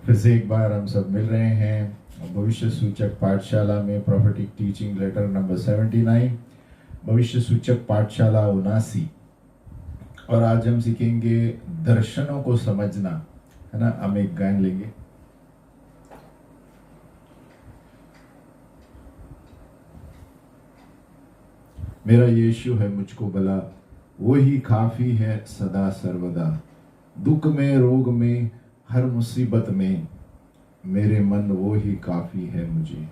फिर से एक बार हम सब मिल रहे हैं भविष्य सूचक पाठशाला में प्रोफेटिक टीचिंग लेटर नंबर 79, भविष्य सूचक पाठशाला 79। और आज हम सीखेंगे दर्शनों को समझना, है ना। हम एक गान लेंगे। मेरा यीशु है मुझको भला, वो ही काफी है सदा सर्वदा। दुख में रोग में हर मुसीबत में मेरे मन वो ही काफी है मुझे।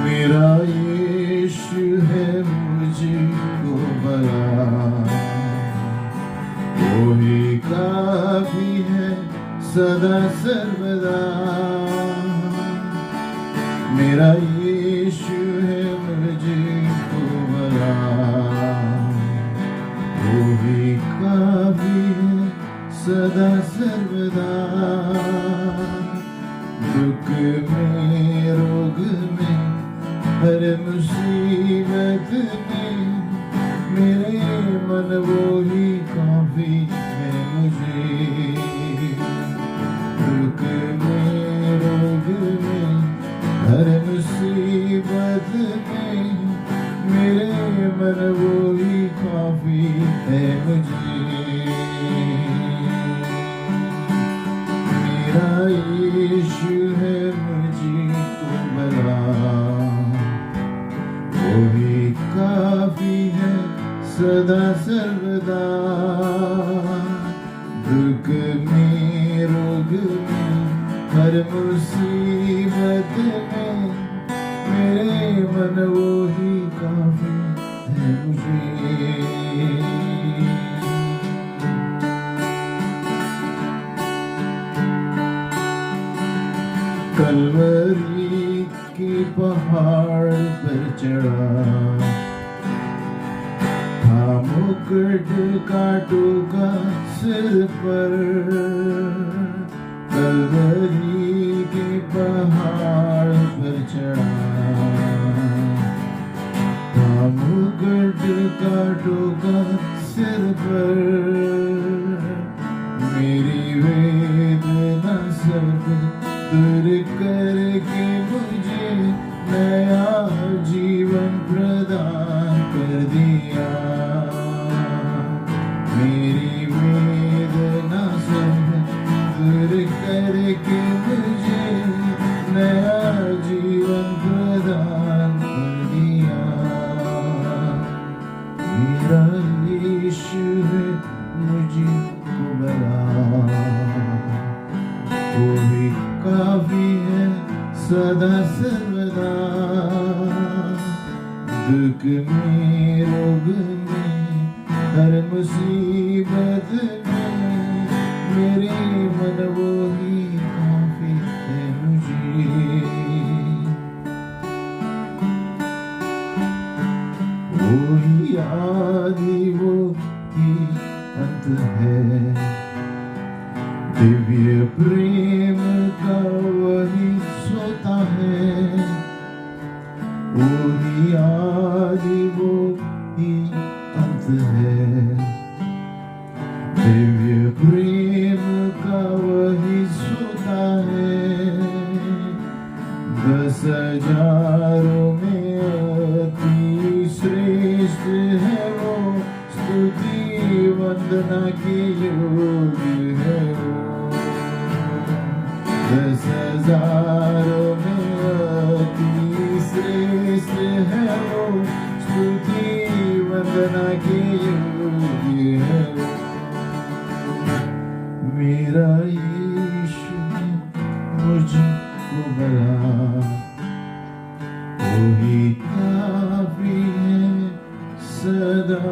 मेरा यीशु है मुझको भला, वो ही काफी है सदा सर्वदा। मेरा यीशु है मुझको भला, वो ही काफी है सदा सर्वदा। दुख में रोग में हर मुसीबत में मेरे मन वो ही काफी है मुझे। दुख में रोग में हर मुसीबत में मेरे मन वो ही काफी है मुझे। मेरा यीशु है मुझको भला, वो ही काफी है सदा सर्वदा। दुख में रोग में हर मुसीबत में मेरे मन वो ही काफी है मुझे। कलवरी के पहाड़ पर चढ़ा था मुकुट कांटों का सिर पर। कलवरी के पहाड़ पर चढ़ा था मुकुट कांटों का सिर पर। मेरी वेदना सब दूर करके मुझे नया जीवन प्रदान कर दिया। मेरी वेदना सब दूर करके मुझे नया जीवन प्रदान कर दिया। मेरा यीशु है मुझको भला, वो भी काफी है सदा सर्वदा। दुख में रोग में हर मुसीबत में मेरे मन वो ही काफी है मुझे। वो ही आदि वो ही अंत है, दिव्य प्रेम का वही सोता है। वो ही आदि वो ही अंत है, दिव्य प्रेम का वही सोता है। 10,000 में अति श्रेष्ठ है वो, स्तुति वंदना के योग्य है वो। 10,000 में अति श्रेष्ठ है वो, स्तुति वंदना के योग्य है वो। मेरा यीशु मुझको भला, वो ही काफी है सदा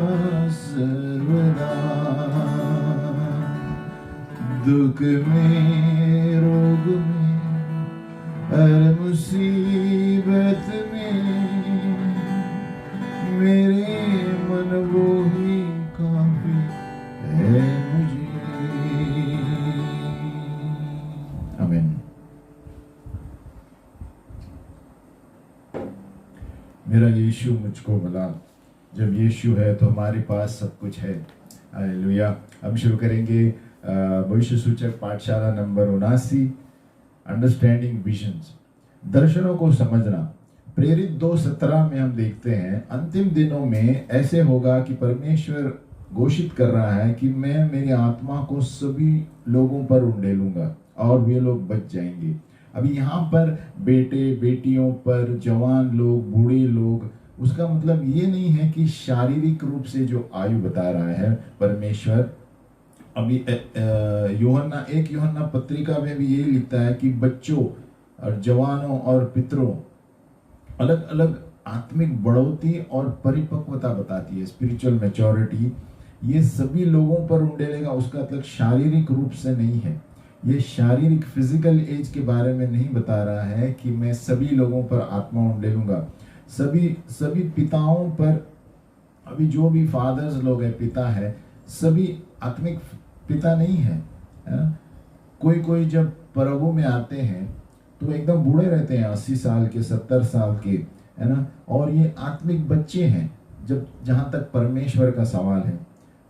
सर्वदा। दुख में रोग में हर मुसीबत में मेरे मन वो ही काफी है मुझे। आमीन। मेरा यीशु मुझको मिला। जब यीशु है तो हमारे पास सब कुछ है। हालेलुया। हम शुरू करेंगे भविष्य सूचक पाठशाला नंबर 79, अंडरस्टैंडिंग विजन्स, दर्शनों को समझना। प्रेरित 2:17 में हम देखते हैं, अंतिम दिनों में ऐसे होगा कि परमेश्वर घोषित कर रहा है कि मैं मेरी आत्मा को सभी लोगों पर उंडेलूंगा और वे लोग बच जाएंगे। अभी यहाँ पर बेटे बेटियों पर, जवान लोग, बूढ़े लोग, उसका मतलब ये नहीं है कि शारीरिक रूप से जो आयु बता रहा है परमेश्वर। अभी यूहन्ना पत्रिका में भी यही लिखता है कि बच्चों और जवानों और पितरों, अलग अलग आत्मिक बढ़ोतरी और परिपक्वता बताती है, स्पिरिचुअल मैच्योरिटी। ये सभी लोगों पर उंडेलेगा, उसका मतलब शारीरिक रूप से नहीं है। ये शारीरिक फिजिकल एज के बारे में नहीं बता रहा है कि मैं सभी लोगों पर आत्मा उंडेलूंगा। सभी पिताओं पर, अभी जो भी फादर्स लोग हैं, पिता है, सभी आत्मिक पिता नहीं है, है ना? कोई जब प्रभु में आते हैं तो एकदम बूढ़े रहते हैं, 80 साल के, 70 साल के, है ना? और ये आत्मिक बच्चे हैं जब, जहां तक परमेश्वर का सवाल है।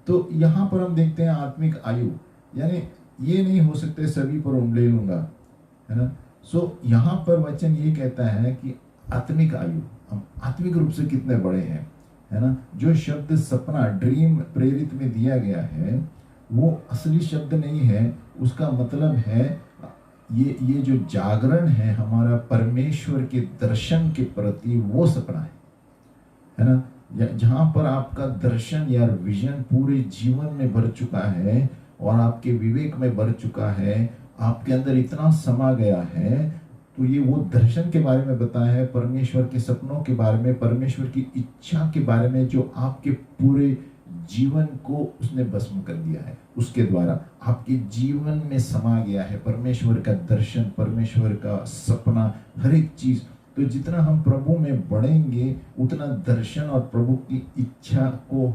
तो यहाँ पर हम देखते हैं आत्मिक आयु, यानी ये नहीं हो सकते सभी पर उंगली लूंगा, है ना? सो यहाँ पर वचन ये कहता है कि आत्मिक आयु, हम आत्मिक रूप से कितने बड़े हैं, है ना? जो शब्द सपना, ड्रीम प्रेरित में दिया गया है वो असली शब्द नहीं है। उसका मतलब है ये जो जागरण है हमारा परमेश्वर के दर्शन के प्रति, वो सपना है ना? जहां पर आपका दर्शन या विजन पूरे जीवन में भर चुका है और आपके विवेक में भर चुका है, आपके अंदर इतना समा गया है, तो ये वो दर्शन के बारे में बताया है, परमेश्वर के सपनों के बारे में, परमेश्वर की इच्छा के बारे में, जो आपके पूरे जीवन को उसने भस्म कर दिया है। उसके द्वारा आपके जीवन में समा गया है परमेश्वर का दर्शन, परमेश्वर का सपना, हर एक चीज। तो जितना हम प्रभु में बढ़ेंगे उतना दर्शन और प्रभु की इच्छा को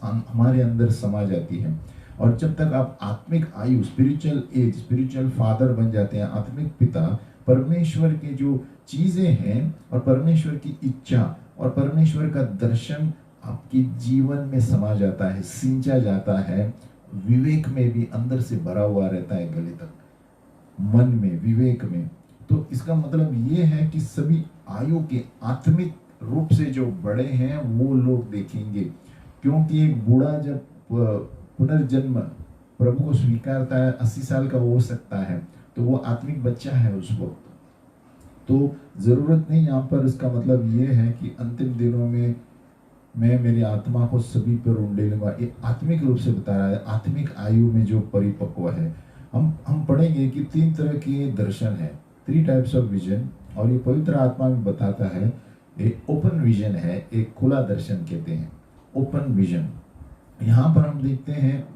हमारे अंदर समा जाती है। और जब तक आप आत्मिक आयु, स्पिरिचुअल एज, स्पिरिचुअल फादर बन जाते हैं, आत्मिक पिता, परमेश्वर के जो चीजें हैं और परमेश्वर की इच्छा और परमेश्वर का दर्शन आपके जीवन में समा जाता है, सिंचा जाता है, विवेक में भी अंदर से भरा हुआ रहता है, गले तक, मन में, विवेक में। तो इसका मतलब ये है कि सभी आयु के आत्मिक रूप से जो बड़े हैं वो लोग देखेंगे। क्योंकि एक बूढ़ा जब पुनर्जन्म प्रभु को स्वीकारता है, 80 साल का हो सकता है, तो वो आत्मिक बच्चा है उस वक्त। तो जरूरत नहीं, यहाँ पर इसका मतलब ये है कि अंतिम दिनों में मैं मेरी आत्मा को सभी पर उंडेलूंगा। ये आत्मिक रूप से बता रहा है, आत्मिक आयु में जो परिपक्व है। हम पढ़ेंगे कि 3 तरह के दर्शन है, 3 टाइप्स ऑफ विजन, और ये पवित्र आत्मा में बताता है। एक ओपन विजन है, एक खुला दर्शन कहते हैं, ओपन विजन। यहाँ पर हम देखते हैं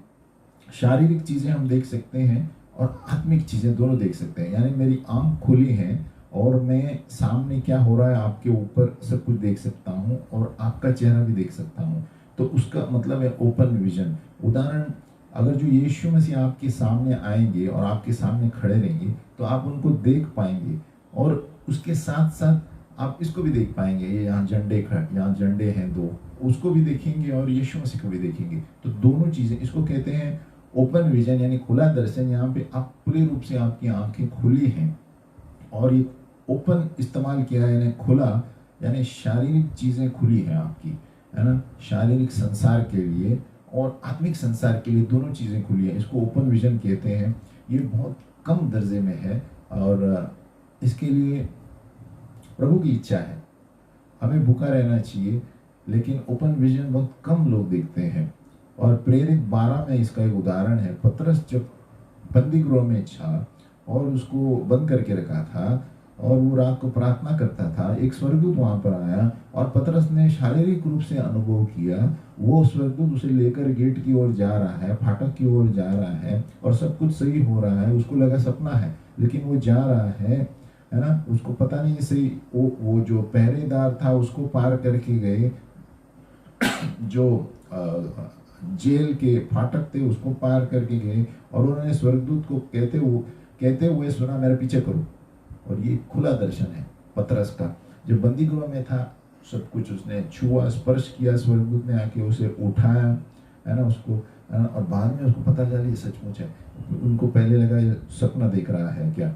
शारीरिक चीजें हम देख सकते हैं और आत्मिक चीजें दोनों देख सकते हैं। यानी मेरी आंख खुली है और मैं सामने क्या हो रहा है आपके ऊपर सब कुछ देख सकता हूँ और आपका चेहरा भी देख सकता हूँ। तो उसका मतलब है ओपन विजन। उदाहरण, अगर जो यीशु मसीह आपके सामने आएंगे और आपके सामने खड़े रहेंगे तो आप उनको देख पाएंगे, और उसके साथ साथ आप इसको भी देख पाएंगे। ये यहाँ झंडे हैं 2, उसको भी देखेंगे और यीशु मसीह को भी देखेंगे। तो दोनों चीजें, इसको कहते हैं ओपन विजन, यानी खुला दर्शन। यहाँ पे आप पूरे रूप से आपकी आंखें खुली हैं और ये ओपन इस्तेमाल किया है, यानी खुला, यानी शारीरिक चीजें खुली हैं आपकी, है ना? शारीरिक संसार के लिए और आत्मिक संसार के लिए दोनों चीजें खुली है। इसको ओपन विजन कहते हैं। ये बहुत कम दर्जे में है और इसके लिए प्रभु की इच्छा है, हमें भूखा रहना चाहिए, लेकिन ओपन विजन बहुत कम लोग देखते हैं। और प्रेरित 12 में इसका एक उदाहरण है। पतरस जब बंदी गृह में था और उसको बंद करके रखा था और वो रात को प्रार्थना करता था, एक स्वर्गदूत वहां पर आया और पतरस ने शारीरिक रूप से अनुभव किया, वो स्वर्गदूत उसे लेकर गेट की ओर जा रहा है, फाटक की ओर जा रहा है और सब कुछ सही हो रहा है। उसको लगा सपना है, लेकिन वो जा रहा है ना? उसको पता नहीं सही, वो जो पहरेदार था उसको पार करके गए, जो जेल के फाटक थे उसको पार करके गए और उन्होंने स्वर्गदूत को कहते, वो कहते हुए सुना, मेरे पीछे करो। और ये खुला दर्शन है पतरस का। जब बंदी गृह में था, सब कुछ उसने छुआ, स्पर्श किया, स्वर्गदूत ने आके उसे उठाया, है ना, उसको, है ना, और बाद में उसको पता चला ये सचमुच है। उनको पहले लगा ये सपना देख रहा है क्या।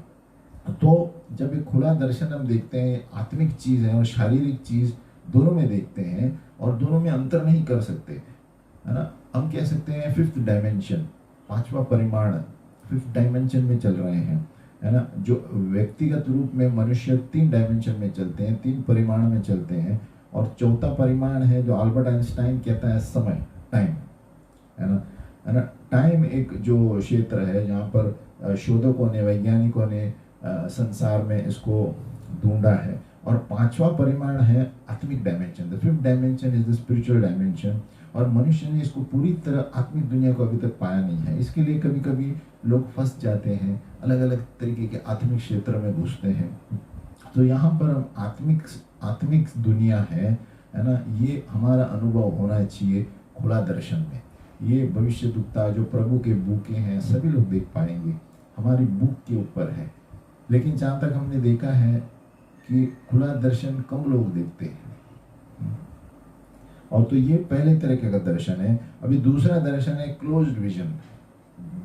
तो जब एक खुला दर्शन हम देखते हैं, आत्मिक चीज है और शारीरिक चीज दोनों में देखते हैं, और दोनों में अंतर नहीं कर सकते, है ना। हम कह सकते हैं फिफ्थ डायमेंशन, पांचवा परिमाण, फिफ्थ डायमेंशन में चल रहे हैं, है ना। जो व्यक्तिगत रूप में मनुष्य 3 डायमेंशन में चलते हैं, 3 परिमाण में चलते हैं, और चौथा परिमाण है जो अल्बर्ट आइंस्टाइन कहता है समय, टाइम, है ना, है ना। टाइम एक जो क्षेत्र है जहाँ पर शोधकों ने, वैज्ञानिकों ने संसार में इसको ढूंढा है। और पांचवा परिमाण है आत्मिक dimension, the fifth dimension is the spiritual dimension. और मनुष्य ने इसको पूरी तरह आत्मिक दुनिया को अभी तक पाया नहीं है। इसके लिए कभी कभी लोग फंस जाते हैं, अलग अलग तरीके के आत्मिक क्षेत्र में घुसते हैं। तो यहाँ पर हम आत्मिक दुनिया है ना, ये हमारा अनुभव होना चाहिए खुला दर्शन में। ये भविष्य दुखता जो प्रभु के बूके हैं सभी लोग देख पाएंगे, हमारी बुक के ऊपर है। लेकिन जहाँ तक हमने देखा है कि खुला दर्शन कम लोग देखते हैं। और तो ये पहले तरीके का दर्शन है। अभी दूसरा दर्शन है क्लोज्ड विजन,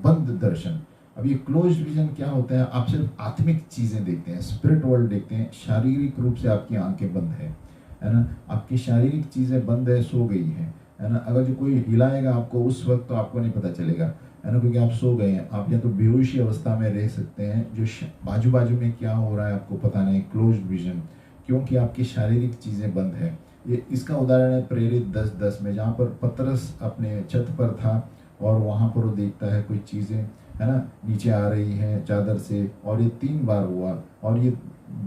बंद दर्शन। अब ये क्लोज्ड विजन क्या होता है, आप सिर्फ आत्मिक चीजें देखते हैं, स्पिरिट वर्ल्ड देखते हैं, शारीरिक रूप से आपकी आंखें बंद है ना, आपकी शारीरिक चीजें बंद है, सो गई है ना। अगर जो कोई हिलाएगा आपको उस वक्त तो आपको नहीं पता चलेगा, है ना, क्योंकि आप सो गए हैं। आप या तो बेहोशी अवस्था में रह सकते हैं, जो बाजू बाजू में क्या हो रहा है आपको पता नहीं, क्लोज्ड विजन, क्योंकि आपकी शारीरिक चीजें बंद है। ये इसका उदाहरण है प्रेरित 10:10 में, जहाँ पर पतरस अपने छत पर था और वहाँ पर वो देखता है कोई चीजें, है ना, नीचे आ रही हैं चादर से, और ये 3 बार हुआ, और ये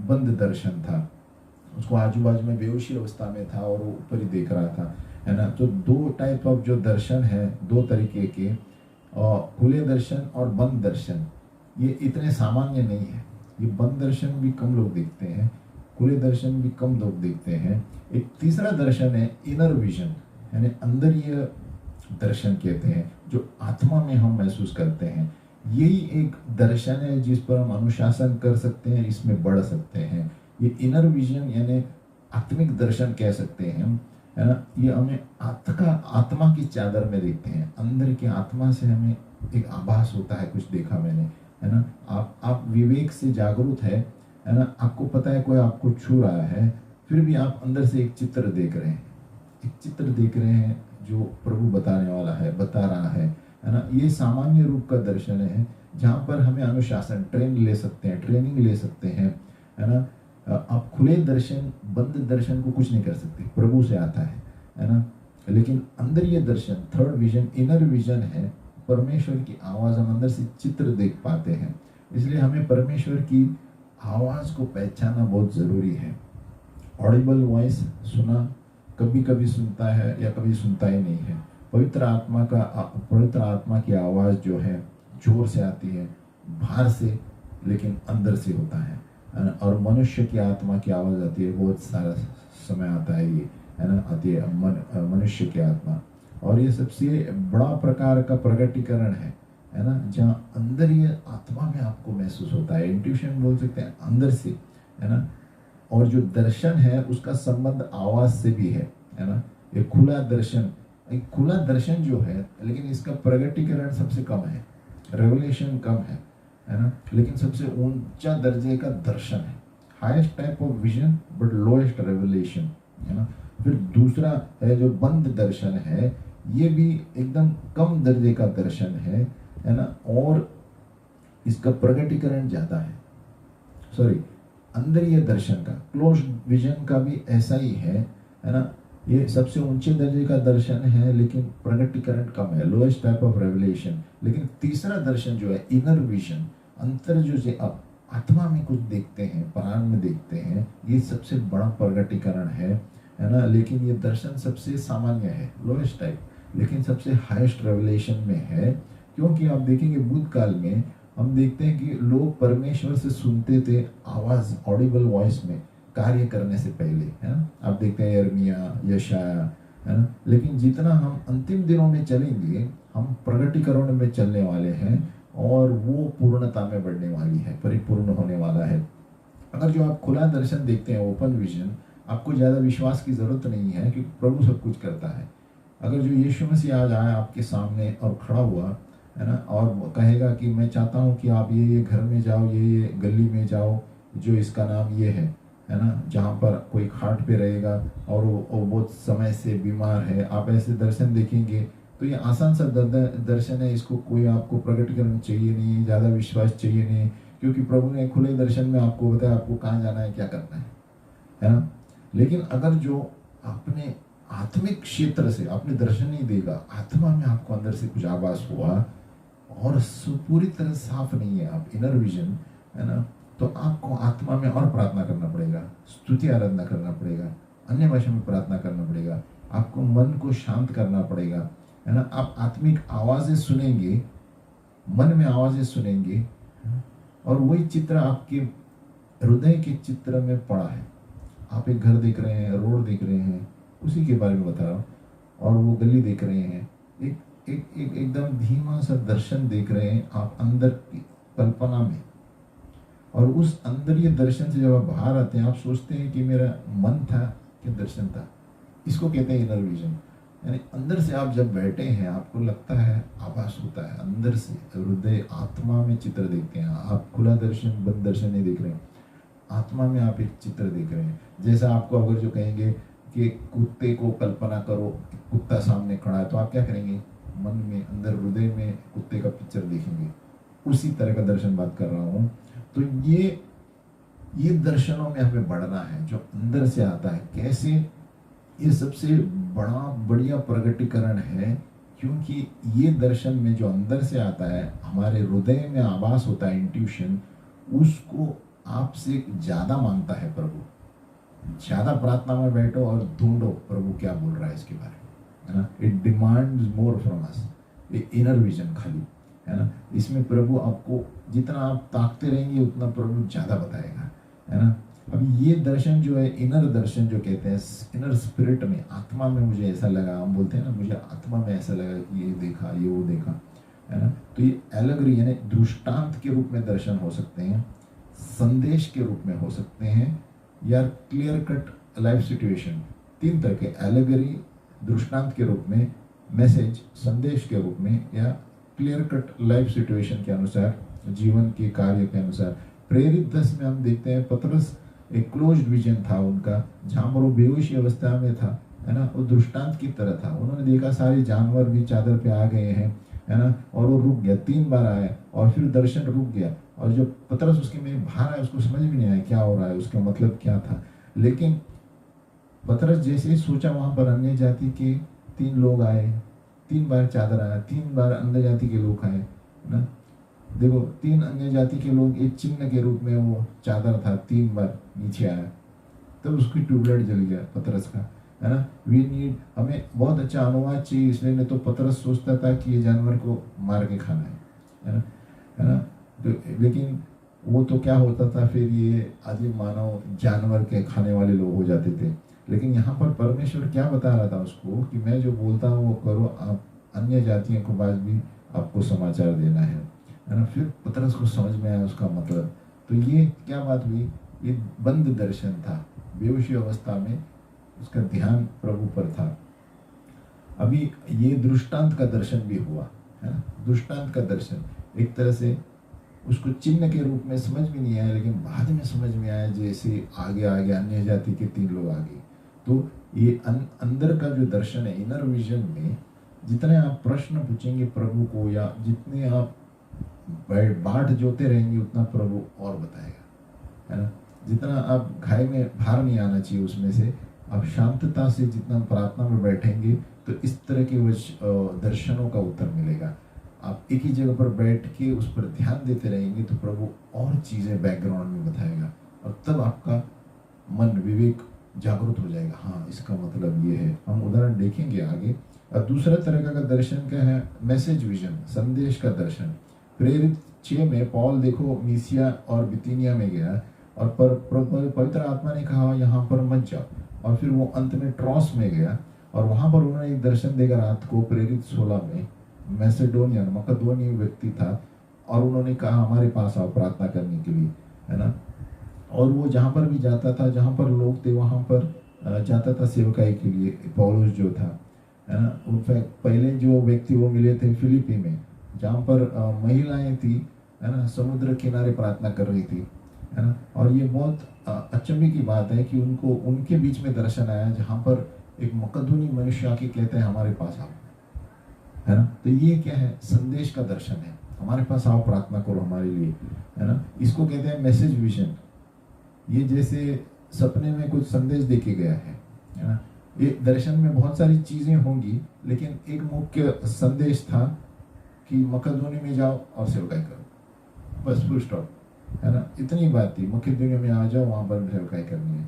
बंद दर्शन था। उसको आजू बाजू में बेहोशी अवस्था में था और वो ऊपर ही देख रहा था, है ना। तो 2 टाइप ऑफ जो दर्शन है, 2 तरीके के, खुले दर्शन और बंद दर्शन, ये इतने सामान्य नहीं है। ये बंद दर्शन भी कम लोग देखते हैं, खुले दर्शन भी कम लोग देखते हैं। एक तीसरा दर्शन है इनर विजन, यानी अंदरीय दर्शन कहते हैं, जो आत्मा में हम महसूस करते हैं। यही एक दर्शन है जिस पर हम अनुशासन कर सकते हैं, इसमें बढ़ सकते हैं। ये इनर विजन यानी आत्मिक दर्शन कह सकते हैं हम, है ना। ये हमें आत्मा की चादर में देखते हैं, अंदर की आत्मा से हमें एक आभास होता है, कुछ देखा मैंने, है ना। आप विवेक से जागरूक है ना, आपको पता है कोई आपको छू रहा है, फिर भी आप अंदर से एक चित्र देख रहे हैं, एक चित्र देख रहे हैं जो प्रभु बताने वाला है, बता रहा है ना। ये सामान्य रूप का दर्शन है जहाँ पर हमें अनुशासन, ट्रेनिंग ले सकते हैं, है ना। आप खुले दर्शन, बंद दर्शन को कुछ नहीं कर सकते, प्रभु से आता है ना। लेकिन अंदर ये दर्शन, थर्ड विजन, इनर विजन है, परमेश्वर की आवाज़, हम अंदर से चित्र देख पाते हैं। इसलिए हमें परमेश्वर की आवाज़ को पहचानना बहुत ज़रूरी है। ऑडिबल वॉइस सुना, कभी कभी सुनता है या कभी सुनता ही नहीं है। पवित्र आत्मा की आवाज़ जो है जोर से आती है, बाहर से, लेकिन अंदर से होता है ना। और मनुष्य की आत्मा की आवाज़ आती है, बहुत सारा समय आता है ये, है ना, आती है मनुष्य की आत्मा। और ये सबसे बड़ा प्रकार का प्रगटीकरण है ना, जहाँ अंदर ये आत्मा में आपको महसूस होता है, इंट्यूशन बोल सकते हैं, अंदर से, है ना। और जो दर्शन है उसका संबंध आवाज से भी है ना। एक खुला दर्शन जो है, लेकिन इसका प्रगटीकरण सबसे कम है, रेवलेशन कम है ना। लेकिन सबसे ऊंचा दर्जे का दर्शन है, highest type of vision but lowest revelation, है ना। फिर दूसरा है जो बंद दर्शन है, ये भी एकदम कम दर्जे का दर्शन है ना। और इसका प्रगटीकरण ज्यादा है, सॉरी, अंदरीय दर्शन का, क्लोज विजन का भी ऐसा ही है ना। ये सबसे ऊंचे दर्जे का दर्शन है, लेकिन प्रगटीकरण कम है, लोएस्ट टाइप ऑफ रेवलेशन। लेकिन तीसरा दर्शन जो है इनर विजन, अंतर जो से अब आत्मा में कुछ देखते हैं, प्राण में देखते हैं, ये सबसे बड़ा प्रगटीकरण है ना। लेकिन ये दर्शन सबसे सामान्य है, लोएस्ट टाइप, लेकिन सबसे हाईएस्ट रेवलेशन में है। क्योंकि आप देखेंगे भूतकाल में हम देखते हैं कि लोग परमेश्वर से सुनते थे आवाज, ऑडिबल वॉइस में, कार्य करने से पहले, है ना। आप देखते हैं यिर्मयाह, यशायाह, है ना। लेकिन जितना हम अंतिम दिनों में चलेंगे, हम प्रगटीकरण में चलने वाले हैं, और वो पूर्णता में बढ़ने वाली है, परिपूर्ण होने वाला है। अगर जो आप खुला दर्शन देखते हैं, ओपन विजन, आपको ज़्यादा विश्वास की ज़रूरत नहीं है क्योंकि प्रभु सब कुछ करता है। अगर जो यीशु मसीह आज आया आपके सामने और खड़ा हुआ है ना, और वो कहेगा कि मैं चाहता हूँ कि आप ये घर में जाओ, ये गली में जाओ जो इसका नाम ये है ना, जहाँ पर कोई खाट पे रहेगा और वो बहुत समय से बीमार है, आप ऐसे दर्शन देखेंगे तो ये आसान सा दर्शन है, इसको कोई आपको प्रकटीकरण चाहिए नहीं, ज़्यादा विश्वास चाहिए नहीं, क्योंकि प्रभु ने खुले दर्शन में आपको बताया आपको कहाँ जाना है, क्या करना है ना। लेकिन अगर जो अपने आत्मिक क्षेत्र से आपने दर्शन नहीं देगा, आत्मा में आपको अंदर से कुछ आभास हुआ और पूरी तरह साफ नहीं है, आप इनर विजन है ना, तो आपको आत्मा में और प्रार्थना करना पड़ेगा, स्तुति आराधना करना पड़ेगा, अन्य भाषा में प्रार्थना करना पड़ेगा, आपको मन को शांत करना पड़ेगा, है ना। आप आत्मिक आवाज़ें सुनेंगे, मन में आवाज़ें सुनेंगे, और वही चित्र आपके हृदय के चित्र में पड़ा है। आप एक घर देख रहे हैं, रोड देख रहे हैं, उसी के बारे में बता रहा हूँ, और वो गली देख रहे हैं, एक एक एक एकदम धीमा सा दर्शन देख रहे हैं आप अंदर की कल्पना में, और उस अंदर दर्शन से जब आप बाहर आते हैं आप सोचते हैं कि मेरा मन था कि दर्शन था। इसको कहते हैं इनर विजन। यानी अंदर से आप जब बैठे हैं आपको लगता है, आभास होता है अंदर से, हृदय आत्मा में चित्र देखते हैं आप। खुला दर्शन बंद दर्शन नहीं देख रहे हैं, आत्मा में आप एक चित्र देख रहे हैं। जैसा आपको अगर जो कहेंगे कि कुत्ते को कल्पना करो, कुत्ता सामने खड़ा है, तो आप क्या करेंगे, मन में अंदर हृदय में कुत्ते का पिक्चर देखेंगे। उसी तरह का दर्शन बात कर रहा हूँ। तो ये दर्शनों में हमें बढ़ना है, जो अंदर से आता है। कैसे? ये सबसे बढ़िया प्रगटीकरण है, क्योंकि ये दर्शन में जो अंदर से आता है, हमारे हृदय में आभास होता है, इंट्यूशन, उसको आपसे ज़्यादा मांगता है प्रभु। ज़्यादा प्रार्थना में बैठो और ढूंढो प्रभु क्या बोल रहा है इसके बारे में, है ना। It demands more from us, ये इनर विजन खाली, है ना। इसमें प्रभु आपको जितना आप ताकते रहेंगे उतना प्रभु ज़्यादा बताएगा, है ना। अब ये दर्शन जो है, इनर दर्शन जो कहते हैं, इनर स्पिरिट में, आत्मा में मुझे ऐसा लगा, हम बोलते हैं ना, मुझे आत्मा में ऐसा लगा कि ये देखा, ये वो देखा, है ना। तो ये एलेगरी यानी दृष्टांत के रूप में दर्शन हो सकते हैं, संदेश के रूप में हो सकते हैं, या क्लियर कट लाइफ सिचुएशन। तीन तरह के, एलेगरी दृष्टांत के रूप में, मैसेज संदेश के रूप में, या क्लियर कट लाइफ सिचुएशन के अनुसार, जीवन के कार्य के अनुसार। प्रेरित 10 में हम देखते हैं पतरस एक क्लोज्ड विजन था उनका, जहाँ पर वो बेहोशी अवस्था में था, है ना। वो दृष्टांत की तरह था, उन्होंने देखा सारे जानवर भी चादर पे आ गए हैं, है ना, और वो रुक गया, 3 बार आया और फिर दर्शन रुक गया, और जो पतरस उसके में बाहर आया उसको समझ भी नहीं आया क्या हो रहा है, उसका मतलब क्या था। लेकिन पतरस जैसे ही सोचा, वहाँ पर अन्य जाति के 3 लोग आए, 3 बार चादर आया, 3 बार अन्य जाति के लोग आए, है ना। देखो 3 अन्य जाति के लोग एक चिन्ह के रूप में वो चादर था, 3 बार नीचे आया, तब तो उसकी ट्यूबलाइट जल गया पतरस का, है ना। वी नीड, हमें बहुत अच्छा अनुवाद चाहिए, इसलिए नहीं तो पतरस सोचता था कि ये जानवर को मार के खाना है ना, है ना। तो लेकिन वो तो क्या होता था, फिर ये आदिम मानव जानवर के खाने वाले लोग हो जाते थे। लेकिन यहाँ पर परमेश्वर क्या बता रहा था उसको कि मैं जो बोलता हूँ वो करो, आप अन्य जातियों को बाद भी आपको समाचार देना है ना। फिर पतरस को समझ में आया उसका मतलब। तो ये क्या बात हुई, ये बंद दर्शन था, बेहोशी अवस्था में उसका ध्यान प्रभु पर था। अभी ये दृष्टांत का दर्शन भी हुआ, है ना। दृष्टांत का दर्शन एक तरह से उसको चिन्ह के रूप में समझ भी नहीं आया, लेकिन बाद में समझ में आया, जैसे आगे आगे अन्य जाति के 3 लोग आ गए। तो ये अंदर का जो दर्शन है, इनर विजन में, जितने आप प्रश्न पूछेंगे प्रभु को, या जितने आप बाट जोते रहेंगे, उतना प्रभु और बताएगा, है ना। जितना आप घाय में भार नहीं आना चाहिए उसमें से, आप शांतता से जितना प्रार्थना में बैठेंगे, तो इस तरह के दर्शनों का उत्तर मिलेगा। आप एक ही जगह पर बैठ के उस पर ध्यान देते रहेंगे तो प्रभु और चीज़ें बैकग्राउंड में बताएगा, और तब आपका मन, विवेक जागरूक हो जाएगा, हाँ इसका मतलब ये है। हम उदाहरण देखेंगे आगे। और दूसरा तरह का दर्शन क्या है, मैसेज विजन, संदेश का दर्शन। प्रेरित 6 में पौल देखो मिसिया और बितूनिया में गया, और पवित्र आत्मा ने कहा यहाँ पर मत जाओ, और फिर वो अंत में ट्रॉस में गया, और वहाँ पर उन्होंने एक दर्शन देखा रात को। प्रेरित 16 में मैसेडोनियन मकदोनियन व्यक्ति था, और उन्होंने कहा हमारे पास आओ प्रार्थना करने के लिए, है ना। और वो जहाँ पर भी जाता था, जहाँ पर लोग थे वहाँ पर जाता था सेवकाई के लिए। पौलुस जो था, है ना, इनफैक्ट पहले जो व्यक्ति वो मिले थे फिलिपी में, जहाँ पर महिलाएं थी, है ना, समुद्र किनारे प्रार्थना कर रही थी, है ना। और ये बहुत अचंभे की बात है कि उनको उनके बीच में दर्शन आया जहाँ पर एक मकदूनी मनुष्य आके कहते हैं हमारे पास आओ, है ना। तो ये क्या है, संदेश का दर्शन है, हमारे पास आओ प्रार्थना करो हमारे लिए, है ना। इसको कहते हैं मैसेज विजन। ये जैसे सपने में कुछ संदेश देके गया है ना। ये दर्शन में बहुत सारी चीजें होंगी, लेकिन एक मुख्य संदेश था कि मकदूनी में जाओ और सेवकाई करो, बस फुल स्टॉप, है ना। इतनी बात थी, मुख्य दुनिया में आ जाओ, वहां पर सेवकाई करनी है।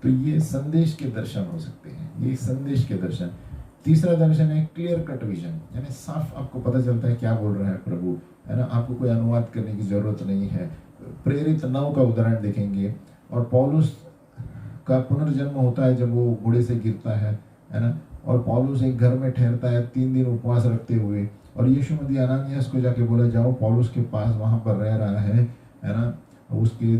तो ये संदेश के दर्शन हो सकते हैं, ये संदेश के दर्शन। तीसरा दर्शन है क्लियर कट विजन, यानी साफ आपको पता चलता है क्या बोल रहा है प्रभु, है ना। आपको कोई अनुवाद करने की जरूरत नहीं है। प्रेरित 9 का उदाहरण देखेंगे, और पौलुस का पुनर्जन्म होता है जब वो घोड़े से गिरता है ना। और पौलुस एक घर में ठहरता है 3 दिन उपवास रखते हुए, और यीशु मसीह अनानियास को जाके बोला जाओ पौलुस के पास, वहां पर रह रहा है ना, उसके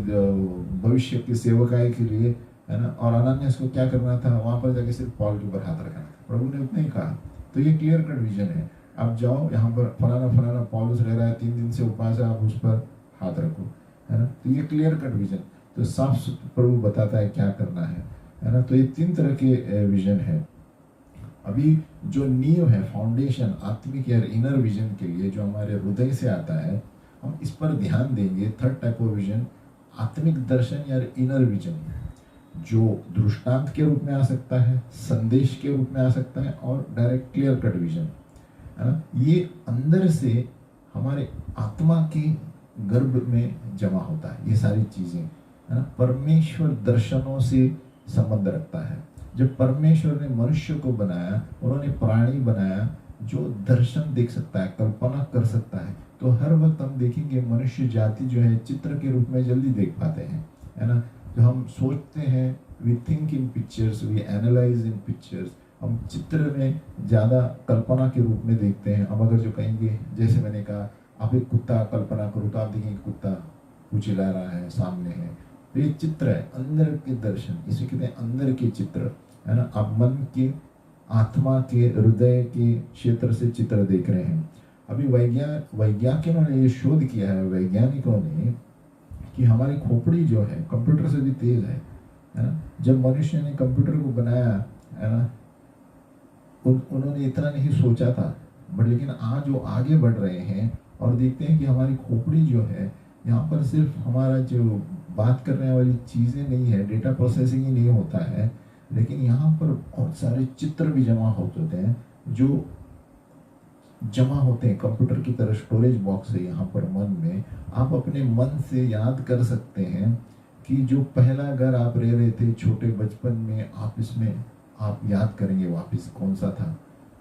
भविष्य की सेवकाई के लिए, है ना। और अनानियास को क्या करना था, वहां पर जाके सिर्फ पौल के ऊपर हाथ रखना था, प्रभु ने उतना ही कहा। तो ये क्लियर कट विजन है, आप जाओ यहाँ पर फलाना फलाना पौलुस रह रहा है, 3 दिन से उपवास है, आप उस पर हाथ रखो, है ना। तो ये क्लियर कट विजन, तो साफ प्रभु बताता है क्या करना है ना। तो ये 3 तरह के विजन है। अभी जो नींव है, फाउंडेशन आत्मिक या इनर विजन के लिए, जो हमारे हृदय से आता है, हम इस पर ध्यान देंगे। थर्ड टाइप ऑफ विजन, आत्मिक दर्शन या इनर विजन, जो दृष्टांत के रूप में आ सकता है, संदेश के रूप में आ सकता है, और डायरेक्ट क्लियर कट विजन, है ना। ये अंदर से हमारे आत्मा के गर्भ में जमा होता है, ये सारी चीजें, है ना। परमेश्वर दर्शनों से संबंध रखता है। जब परमेश्वर ने मनुष्य को बनाया, उन्होंने प्राणी बनाया जो दर्शन देख सकता है, कल्पना कर सकता है। तो हर वक्त हम देखेंगे मनुष्य जाति जो है चित्र के रूप में जल्दी देख पाते हैं, है ना। जो हम सोचते हैं, we think in pictures, we analyse in pictures, हम चित्र में ज़्यादा कल्पना के रूप में देखते हैं। अब अगर जो कहेंगे, जैसे मैंने कहा, आप एक कुत्ता कल्पना करो तो आप देखेंगे कुत्ता कुचिला रहा है, सामने है, तो ये चित्र है, अंदर के दर्शन, इसे कहते हैं अंदर के चित्र, है ना। आप मन के, आत्मा के, हृदय के क्षेत्र से चित्र देख रहे हैं। अभी वैज्ञानिकों ने ये शोध किया है, वैज्ञानिकों ने, कि हमारी खोपड़ी जो है कंप्यूटर से भी तेज है ना। जब मनुष्य ने कंप्यूटर को बनाया, है ना, उन्होंने इतना नहीं सोचा था, बट लेकिन आज वो आगे बढ़ रहे हैं और देखते हैं कि हमारी खोपड़ी जो है, यहाँ पर सिर्फ हमारा जो बात करने वाली चीज़ें नहीं है, डेटा प्रोसेसिंग ही नहीं होता है, लेकिन यहाँ पर बहुत सारे चित्र भी जमा होते हैं, जो जमा होते हैं कंप्यूटर की तरह स्टोरेज बॉक्स है यहाँ पर मन में। आप अपने मन से याद कर सकते हैं कि जो पहला घर आप रह रहे थे छोटे बचपन में, आप इसमें आप याद करेंगे वापस कौन सा था,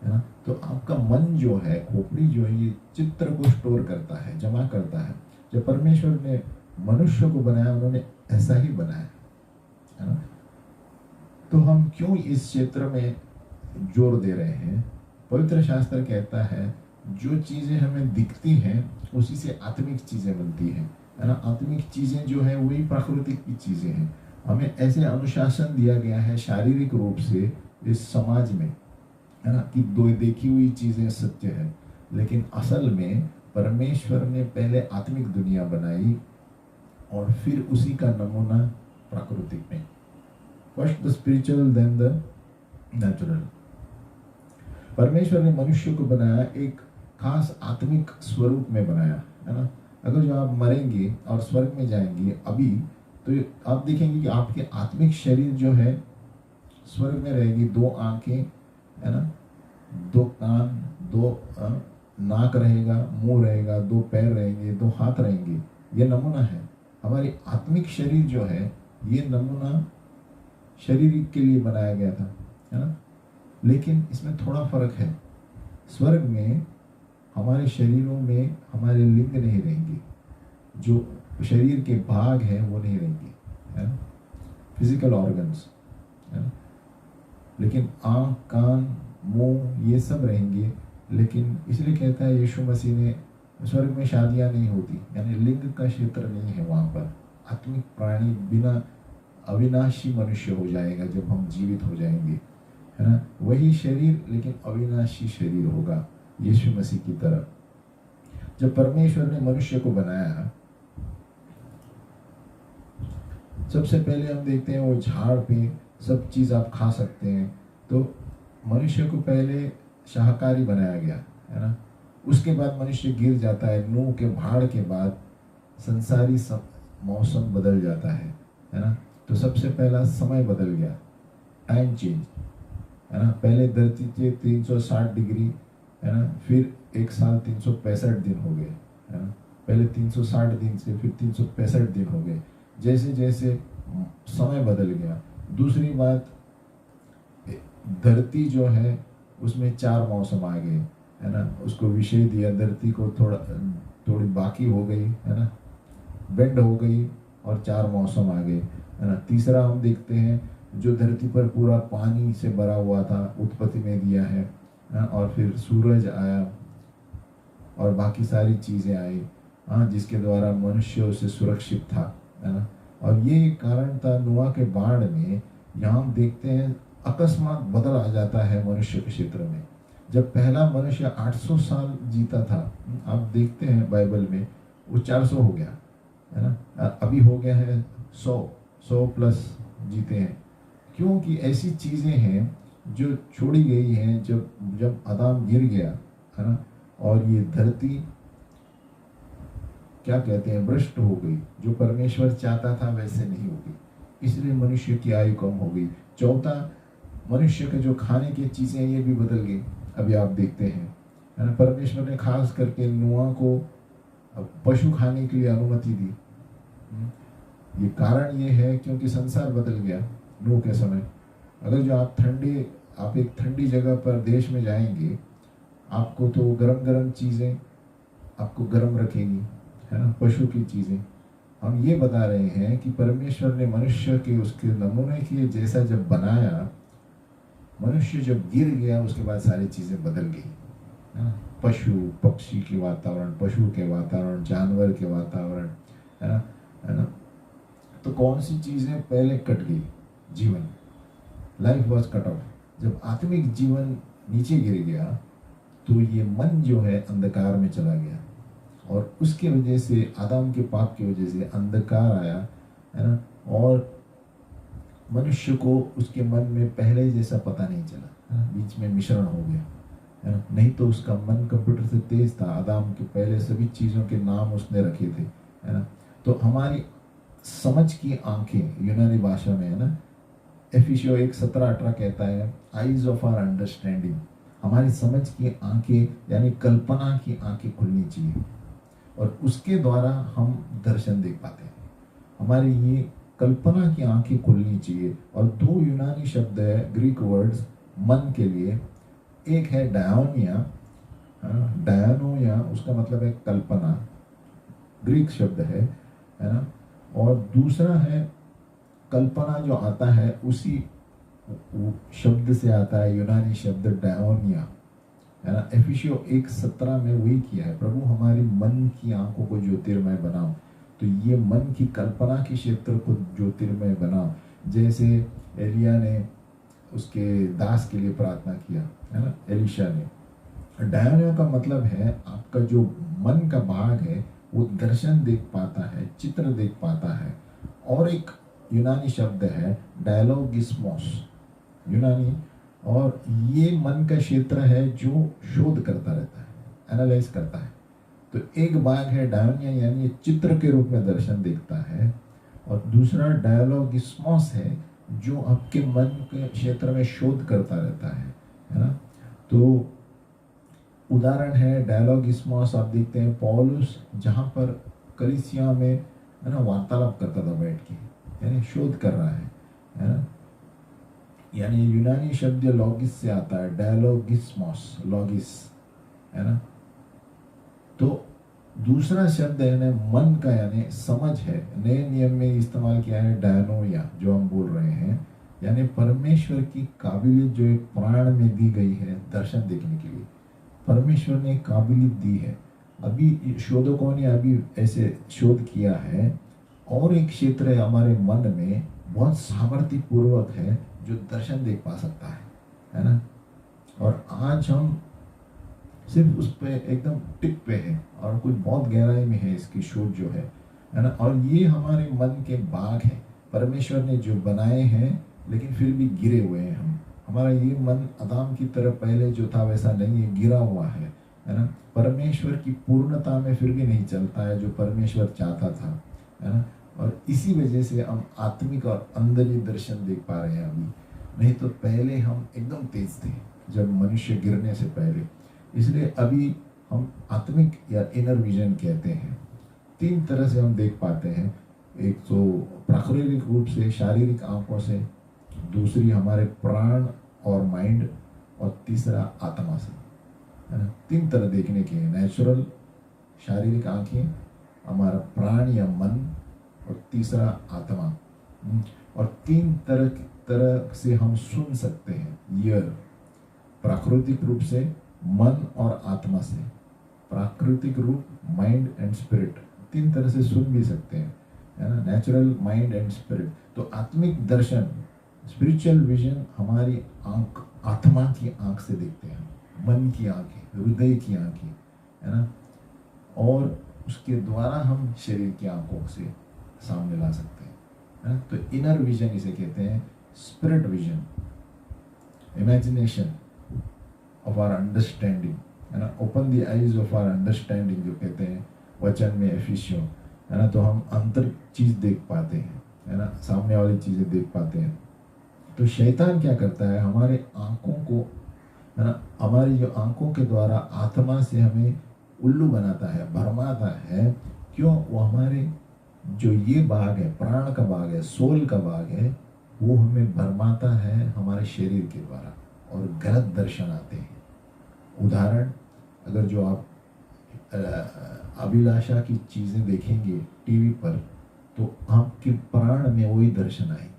है ना। तो आपका मन जो है, खोपड़ी जो है, ये चित्र को स्टोर करता है, जमा करता है। जब परमेश्वर ने मनुष्य को बनाया, उन्होंने ऐसा ही बनाया, है ना। तो हम क्यों इस क्षेत्र में जोर दे रहे हैं? पवित्र शास्त्र कहता है जो चीजें हमें दिखती हैं उसी से आत्मिक चीजें बनती हैं, है ना। आत्मिक चीजें जो है वही प्राकृतिक की चीजें हैं। हमें ऐसे अनुशासन दिया गया है शारीरिक रूप से इस समाज में, है ना, कि दो देखी हुई चीजें सत्य है, लेकिन असल में परमेश्वर ने पहले आत्मिक दुनिया बनाई और फिर उसी का नमूना प्राकृतिक में। First the spiritual then the natural. परमेश्वर ने मनुष्य को बनाया, एक खास आत्मिक स्वरूप में बनाया, है ना। अगर जो आप मरेंगे और स्वर्ग में जाएंगे अभी, तो आप देखेंगे कि आपके आत्मिक शरीर जो है स्वर्ग में रहेगी। 2 आंखें, है ना, 2 कान, 2 नाक रहेगा, मुंह रहेगा, 2 पैर रहेंगे, 2 हाथ रहेंगे। ये नमूना है। हमारी आत्मिक शरीर जो है, ये नमूना शरीर के लिए बनाया गया था, है ना। लेकिन इसमें थोड़ा फर्क है। स्वर्ग में हमारे शरीरों में हमारे लिंग नहीं रहेंगे, जो शरीर के भाग हैं वो नहीं रहेंगे, है ना, फिजिकल ऑर्गन्स, है ना। लेकिन आँख, कान, मुंह, ये सब रहेंगे। लेकिन इसलिए कहता है यीशु मसीह ने स्वर्ग में शादियां नहीं होती, यानी लिंग का क्षेत्र नहीं है वहाँ पर। आत्मिक प्राणी बिना अविनाशी मनुष्य हो जाएगा जब हम जीवित हो जाएंगे, है ना। वही शरीर लेकिन अविनाशी शरीर होगा, यीशु मसीह की तरह। जब परमेश्वर ने मनुष्य को बनाया, सबसे पहले हम देखते हैं वो झाड़ पे सब चीज़ आप खा सकते हैं, तो मनुष्य को पहले शाकाहारी बनाया गया, है ना। उसके बाद मनुष्य गिर जाता है, नूह के भाड़ के बाद संसारी मौसम बदल जाता है ना। तो सबसे पहला समय बदल गया, टाइम चेंज, है ना। पहले धरती के 360 डिग्री, है ना, फिर एक साल 365 दिन हो गए, है ना। पहले 360 दिन से फिर 365 दिन हो गए, जैसे जैसे समय बदल गया। दूसरी बात, धरती जो है उसमें 4 मौसम आ गए, है ना। उसको विषय दिया, धरती को थोड़ी बाकी हो गई, है ना, बेंड हो गई और 4 मौसम आ गए, है ना। तीसरा हम देखते हैं जो धरती पर पूरा पानी से भरा हुआ था, उत्पत्ति में दिया है, और फिर सूरज आया और बाकी सारी चीज़ें आई, हाँ, जिसके द्वारा मनुष्य उसे सुरक्षित था, है ना। और ये कारण था नोआ के बाढ़ में। यहाँ हम देखते हैं अकस्मात बदल आ जाता है मनुष्य के क्षेत्र में। जब पहला मनुष्य 800 साल जीता था, आप देखते हैं बाइबल में, वो 400 हो गया, है ना। अभी हो गया है 100 प्लस जीते हैं। क्योंकि ऐसी चीज़ें हैं जो छोड़ी गई हैं जब आदम गिर गया, है ना, और ये धरती क्या कहते हैं, भ्रष्ट हो गई। जो परमेश्वर चाहता था वैसे नहीं हो गई, इसलिए मनुष्य की आयु कम हो गई। चौथा, मनुष्य के जो खाने की चीज़ें ये भी बदल गई। अभी आप देखते हैं, है ना, परमेश्वर ने खास करके नोआ को पशु खाने के लिए अनुमति दी। ये कारण ये है क्योंकि संसार बदल गया नूह के समय। अगर जो आप एक ठंडी जगह पर देश में जाएंगे, आपको तो गरम गरम चीज़ें आपको गरम रखेगी, है ना, पशु की चीज़ें। हम ये बता रहे हैं कि परमेश्वर ने मनुष्य के उसके नमूने के जैसा जब बनाया, मनुष्य जब गिर गया उसके बाद सारी चीज़ें बदल गई, है ना। पशु पक्षी के वातावरण, पशु के वातावरण, जानवर के वातावरण, है ना। तो कौन सी चीज़ें पहले कट गई? जीवन, लाइफ वॉज कट ऑफ। जब आत्मिक जीवन नीचे गिर गया तो ये मन जो है अंधकार में चला गया, और उसके वजह से, आदम के पाप की वजह से अंधकार आया, है ना। और मनुष्य को उसके मन में पहले जैसा पता नहीं चला, है ना, बीच में मिश्रण हो गया, है ना। नहीं तो उसका मन कंप्यूटर से तेज था, आदम के पहले सभी चीज़ों के नाम उसने रखे थे, है ना। तो हमारी समझ की आंखें, यूनानी भाषा में, है ना, एफिसियो 1:17-18 कहता है, आईज ऑफ आवर अंडरस्टैंडिंग, हमारी समझ की आंखें यानी कल्पना की आंखें खुलनी चाहिए, और उसके द्वारा हम दर्शन देख पाते हैं। हमारी ये कल्पना की आंखें खुलनी चाहिए। और 2 यूनानी शब्द है, ग्रीक वर्ड्स मन के लिए। एक है डायोनिया, डायनोया, उसका मतलब है कल्पना, ग्रीक शब्द है ना। और दूसरा है कल्पना, जो आता है उसी शब्द से आता है, यूनानी शब्द डायोनिया, है ना। एफिसियो 1:17 में वही किया है, प्रभु हमारी मन की आंखों को ज्योतिर्मय बनाओ। तो ये मन की कल्पना के क्षेत्र को ज्योतिर्मय बनाओ, जैसे एलिया ने उसके दास के लिए प्रार्थना किया, है ना, एलिशा ने। डायोनिया का मतलब है आपका जो मन का भाग है वो दर्शन देख पाता है, चित्र देख पाता है। और एक यूनानी शब्द है डायलॉगिस्मोस, यूनानी, और ये मन का क्षेत्र है जो शोध करता रहता है, एनालाइज करता है। तो एक भाग है डायोनिया, यानी चित्र के रूप में दर्शन देखता है, और दूसरा डायलॉगिस्मोस है जो आपके मन के क्षेत्र में शोध करता रहता है ना। तो उदाहरण है डायलॉगिस्मोस, आप देखते हैं पौलुस जहाँ पर कलीसिया में, है ना, वार्तालाप करता था बैठ के, यानी शोध कर रहा है ना। यानी यूनानी शब्द लॉगिस से आता है, डायलॉगिस्मोस, लॉगिस, है ना। तो दूसरा शब्द है ना मन का, यानी समझ है, नए नियम में इस्तेमाल किया है डायनोया, जो हम बोल रहे हैं, यानी परमेश्वर की काबिलियत जो एक प्राण में दी गई है दर्शन देखने के लिए। परमेश्वर ने काबिलियत दी है, अभी शोधकों ने अभी ऐसे शोध किया है, और एक क्षेत्र है हमारे मन में बहुत सामर्थ्य पूर्वक है जो दर्शन देख पा सकता है ना। और आज हम सिर्फ उस पे एकदम टिप पे है, और कुछ बहुत गहराई में है इसकी शोध जो है ना। और ये हमारे मन के बाग हैं, परमेश्वर ने जो बनाए हैं, लेकिन फिर भी गिरे हुए हैं हम। हमारा ये मन आदम की तरह पहले जो था वैसा नहीं है, गिरा हुआ है ना। परमेश्वर की पूर्णता में फिर भी नहीं चलता है जो परमेश्वर चाहता था, है ना। और इसी वजह से हम आत्मिक और अंदरी दर्शन देख पा रहे हैं अभी, नहीं तो पहले हम एकदम तेज थे जब मनुष्य गिरने से पहले। इसलिए अभी हम आत्मिक या इनर विजन कहते हैं। 3 तरह से हम देख पाते हैं, एक तो प्राकृतिक रूप से शारीरिक आंखों से, दूसरी हमारे प्राण और माइंड, और तीसरा आत्मा से, है ना। 3 तरह देखने के हैं, नेचुरल शारीरिक आंखें, हमारा प्राण या मन, और तीसरा आत्मा। और 3 तरह से हम सुन सकते हैं, ईयर, प्राकृतिक रूप से, मन और आत्मा से। प्राकृतिक रूप माइंड एंड स्पिरिट, 3 तरह से सुन भी सकते हैं, है ना, नेचुरल, माइंड एंड स्पिरिट। तो आत्मिक दर्शन, स्पिरिचुअल विजन हमारी आंख, आत्मा की आंख से देखते हैं, मन की आंखें, हृदय की आंखें, है ना। और उसके द्वारा हम शरीर की आंखों से सामने ला सकते हैं, है ना। तो इनर विजन इसे कहते हैं, spirit vision, imagination of our understanding, है ना। Open the eyes of our understanding जो कहते हैं वचन में एफिशियो, है ना। तो हम अंतर चीज देख पाते हैं, है ना, सामने वाली चीजें देख पाते हैं। तो शैतान क्या करता है, हमारे आंखों को, है ना, हमारी जो आंखों के द्वारा आत्मा से हमें उल्लू बनाता है, भरमाता है। क्यों? वो हमारे जो ये भाग है, प्राण का भाग है, सोल का भाग है, वो हमें भरमाता है हमारे शरीर के द्वारा, और गलत दर्शन आते हैं। उदाहरण, अगर जो आप अभिलाषा की चीज़ें देखेंगे टीवी पर, तो आपके प्राण में वही दर्शन आएंगे,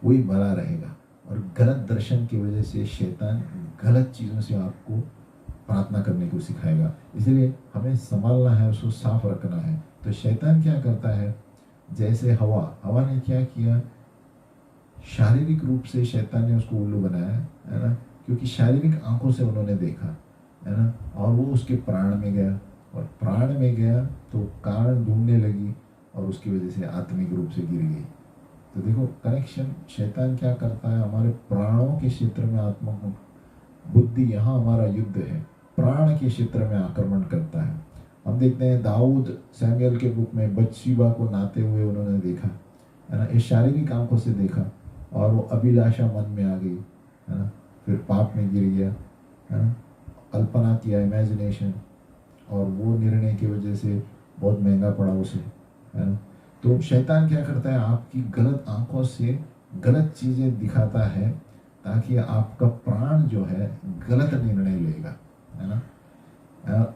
वही भरा रहेगा। और गलत दर्शन की वजह से शैतान गलत चीज़ों से आपको प्रार्थना करने को सिखाएगा। इसलिए हमें संभालना है, उसको साफ रखना है। तो शैतान क्या करता है, जैसे हवा ने क्या किया, शारीरिक रूप से शैतान ने उसको उल्लू बनाया, है ना, क्योंकि शारीरिक आंखों से उन्होंने देखा, है ना। और वो उसके प्राण में गया, और प्राण में गया तो कारण ढूंढने लगी, और उसकी वजह से आत्मिक रूप से गिर गई। तो देखो कनेक्शन, शैतान क्या करता है, हमारे प्राणों के क्षेत्र में, आत्मा को, बुद्धि, यहाँ हमारा युद्ध है, प्राण के क्षेत्र में आक्रमण करता है। हम देखते हैं दाऊद सैमुएल के बुक में बत्शेबा को नहाते हुए उन्होंने देखा, है ना, ये शारीरिक आंखों से देखा, और वो अभिलाषा मन में आ गई, है ना, फिर पाप में गिर गया, है ना, कल्पना किया, इमेजिनेशन, और वो निर्णय की वजह से बहुत महंगा पड़ा उसे, है ना। तो शैतान क्या करता है, आपकी गलत आंखों से गलत चीज़ें दिखाता है, ताकि आपका प्राण जो है गलत निर्णय लेगा, है ना,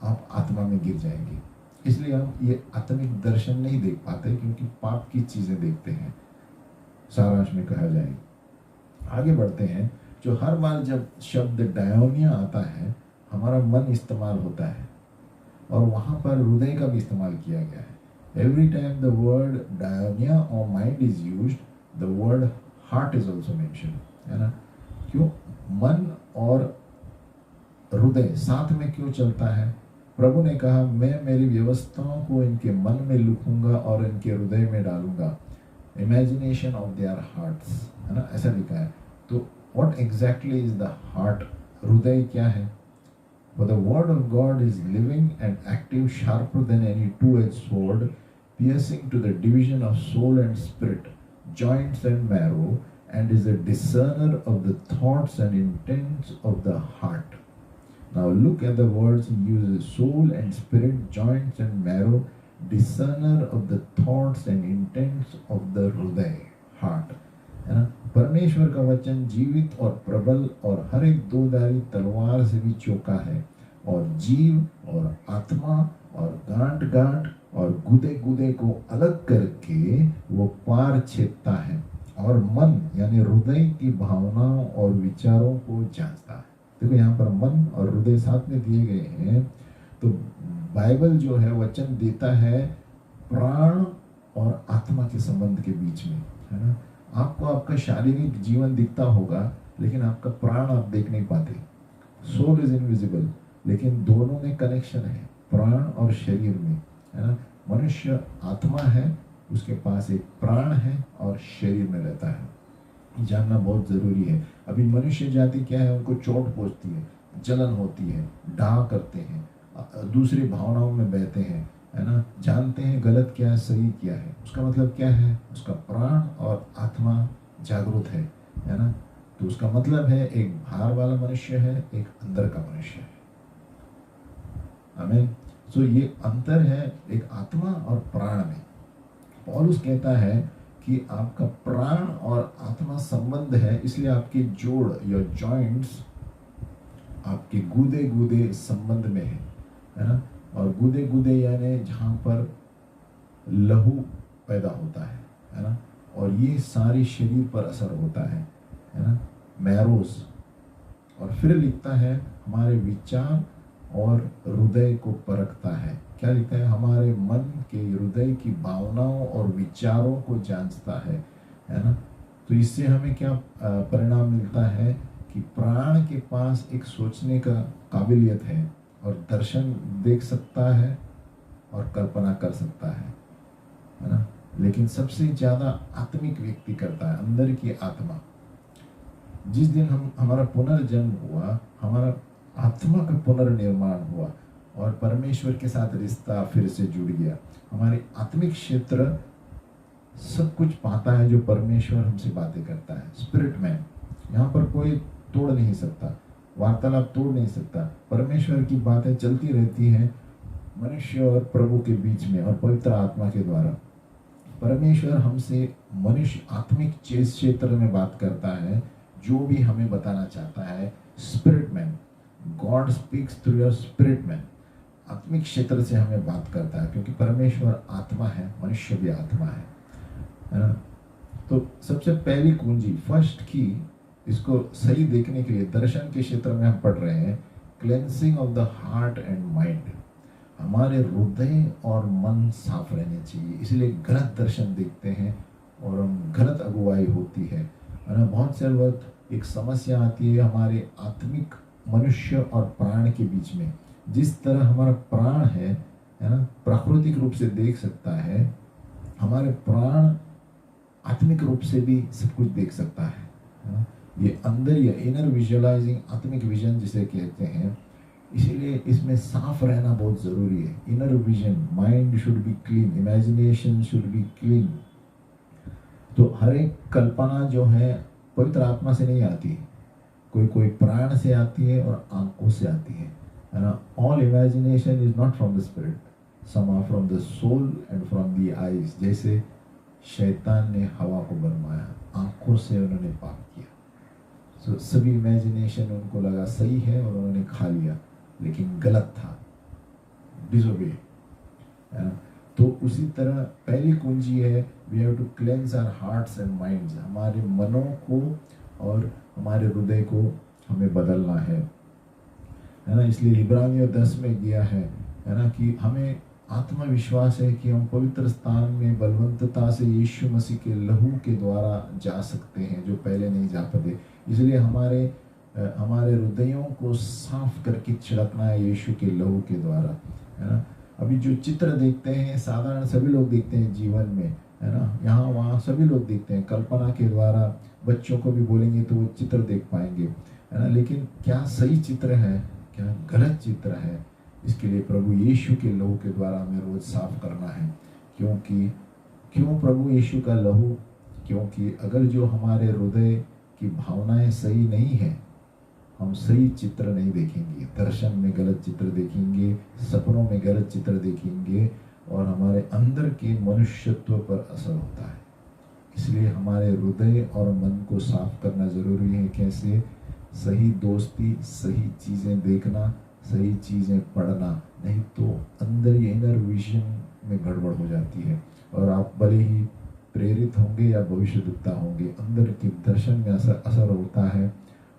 आप आत्मा में गिर जाएंगे। इसलिए हम ये आत्मिक दर्शन नहीं देख पाते, क्योंकि पाप की चीज़ें देखते हैं, सारांश में कहा जाए। आगे बढ़ते हैं। जो हर बार जब शब्द डायोनिया आता है, हमारा मन इस्तेमाल होता है, और वहाँ पर हृदय का भी इस्तेमाल किया गया है। Every time the word dianoia और mind is used, the word heart is also mention, है ना। क्यों? मन और हृदय साथ में क्यों चलता है? प्रभु ने कहा, मैं मेरी व्यवस्थाओं को इनके मन में लिखूंगा और इनके हृदय में डालूंगा, इमेजिनेशन ऑफ देयर हार्ट्स, है ना, ऐसा लिखा है। तो what exactly is the heart? हृदय क्या है? For the word of God is living and active, sharper than any two-edged sword, piercing to the division of soul and spirit, joints and marrow, and is a discerner of the thoughts and intents of the heart. Now look at the words he uses: soul and spirit, joints and marrow, discerner of the thoughts and intents of the hृदय, heart, है ना। परमेश्वर का वचन जीवित और प्रबल और हर एक दोधारी तलवार से भी चौका है, और जीव और आत्मा और गांठ गांठ और गुदे गुदे को अलग करके वो पार छेदता है, और मन यानी हृदय की भावनाओं और विचारों को जांचता है। देखो यहाँ पर मन और हृदय साथ में दिए गए हैं। तो बाइबल जो है वचन देता है प्राण और आत्मा के संबंध के बीच में, है ना। आपको आपका शारीरिक जीवन दिखता होगा, लेकिन आपका प्राण आप देख नहीं पाते। सोल इज इनविजिबल, लेकिन दोनों में कनेक्शन है, प्राण और शरीर में, है ना। मनुष्य आत्मा है, उसके पास एक प्राण है और शरीर में रहता है। जानना बहुत जरूरी है। अभी मनुष्य जाति क्या है, उनको चोट पहुंचती है, जलन होती है, डाह करते हैं, दूसरी भावनाओं में बहते हैं, है ना। जानते हैं गलत क्या है, सही क्या है। उसका मतलब क्या है, उसका प्राण और आत्मा जागरूक है ना। तो उसका मतलब है एक बाहर वाला मनुष्य है, एक अंदर का मनुष्य है। आमीन। सो ये अंतर है एक आत्मा और प्राण में। पौलुस कहता है कि आपका प्राण और आत्मा संबंध है, इसलिए आपके जोड़ या जॉइंट्स आपके गूदे गूदे संबंध में है ना। और गूदे गूदे यानी जहाँ पर लहू पैदा होता है ना। और ये सारे शरीर पर असर होता है ना, मैरोस। और फिर लिखता है हमारे विचार और हृदय को परखता है। क्या लिखता है, हमारे मन के हृदय की भावनाओं और विचारों को जांचता है ना। तो इससे हमें क्या परिणाम मिलता है कि प्राण के पास एक सोचने का काबिलियत है और दर्शन देख सकता है और कल्पना कर सकता है ना। लेकिन सबसे ज्यादा आत्मिक व्यक्ति करता है, अंदर की आत्मा। जिस दिन हमारा पुनर्जन्म हुआ, हमारा आत्मा का पुनर्निर्माण हुआ और परमेश्वर के साथ रिश्ता फिर से जुड़ गया। हमारे आत्मिक क्षेत्र सब कुछ पाता है जो परमेश्वर हमसे बातें करता है। स्पिरिट मैन यहाँ पर कोई तोड़ नहीं सकता, वार्तालाप तोड़ नहीं सकता। परमेश्वर की बातें चलती रहती हैं मनुष्य और प्रभु के बीच में और पवित्र आत्मा के द्वारा। परमेश्वर हमसे मनुष्य आत्मिक क्षेत्र में बात करता है, जो भी हमें बताना चाहता है। Spirit man, God speaks through your spirit man. आत्मिक क्षेत्र से हमें बात करता है, क्योंकि परमेश्वर आत्मा है, मनुष्य भी आत्मा है ना। तो सबसे पहली कुंजी, फर्स्ट की, इसको सही देखने के लिए दर्शन के क्षेत्र में हम पढ़ रहे हैं, cleansing of the heart and mind. हमारे हृदय और मन साफ रहने चाहिए, इसलिए गलत दर्शन देखते हैं और हम गलत अगुवाई होती है ना। बहुत से वक्त एक समस्या आती है हमारे आत्मिक मनुष्य और प्राण के बीच में। जिस तरह हमारा प्राण है ना, प्राकृतिक रूप से देख सकता है, हमारे प्राण आत्मिक रूप से भी सब कुछ देख सकता है ना? ये अंदर या इनर विजुअलाइजिंग, आत्मिक विजन जिसे कहते हैं। इसीलिए इसमें साफ रहना बहुत जरूरी है। Inner vision, mind should be clean, imagination should be clean. तो हर एक कल्पना जो है पवित्र आत्मा से नहीं आती, कोई कोई प्राण से आती है और आंखों से आती है ना। All imagination is not from the spirit, some are from the soul and from the eyes. जैसे शैतान ने हवा को बनवाया, आंखों से उन्होंने पाप किया। सो सभी इमेजिनेशन उनको लगा सही है और उन्होंने खा लिया, लेकिन गलत था, डिसोबे है ना। तो उसी तरह पहली कुंजी है, we have to cleanse our hearts and minds. हमारे मनों को और हमारे हृदय को हमें बदलना है ना। इसलिए इब्रानियों 10 में गया है ना, कि हमें आत्मविश्वास है कि हम पवित्र स्थान में बलवंतता से यीशु मसीह के लहू के द्वारा जा सकते हैं, जो पहले नहीं जा पाते। इसलिए हमारे हृदयों को साफ करके छिड़कना है यीशु के लहू के द्वारा, है ना। अभी जो चित्र देखते हैं साधारण सभी लोग देखते हैं जीवन में, है ना, यहाँ वहाँ सभी लोग देखते हैं। कल्पना के द्वारा बच्चों को भी बोलेंगे तो वो चित्र देख पाएंगे, है ना। लेकिन क्या सही चित्र है, क्या गलत चित्र है, इसके लिए प्रभु यीशु के लहू के द्वारा हमें रोज साफ करना है। क्यों प्रभु यीशु का लहू? क्योंकि अगर जो हमारे हृदय की भावनाएं सही नहीं है, हम सही चित्र नहीं देखेंगे, दर्शन में गलत चित्र देखेंगे, सपनों में गलत चित्र देखेंगे और हमारे अंदर के मनुष्यत्व पर असर होता है। इसलिए हमारे हृदय और मन को साफ करना जरूरी है। कैसे? सही दोस्ती, सही चीजें देखना, सही चीजें पढ़ना, नहीं तो अंदर ये इनर विजन में गड़बड़ हो जाती है और आप भले ही प्रेरित होंगे या भविष्यद्वक्ता होंगे, अंदर के दर्शन में असर होता है।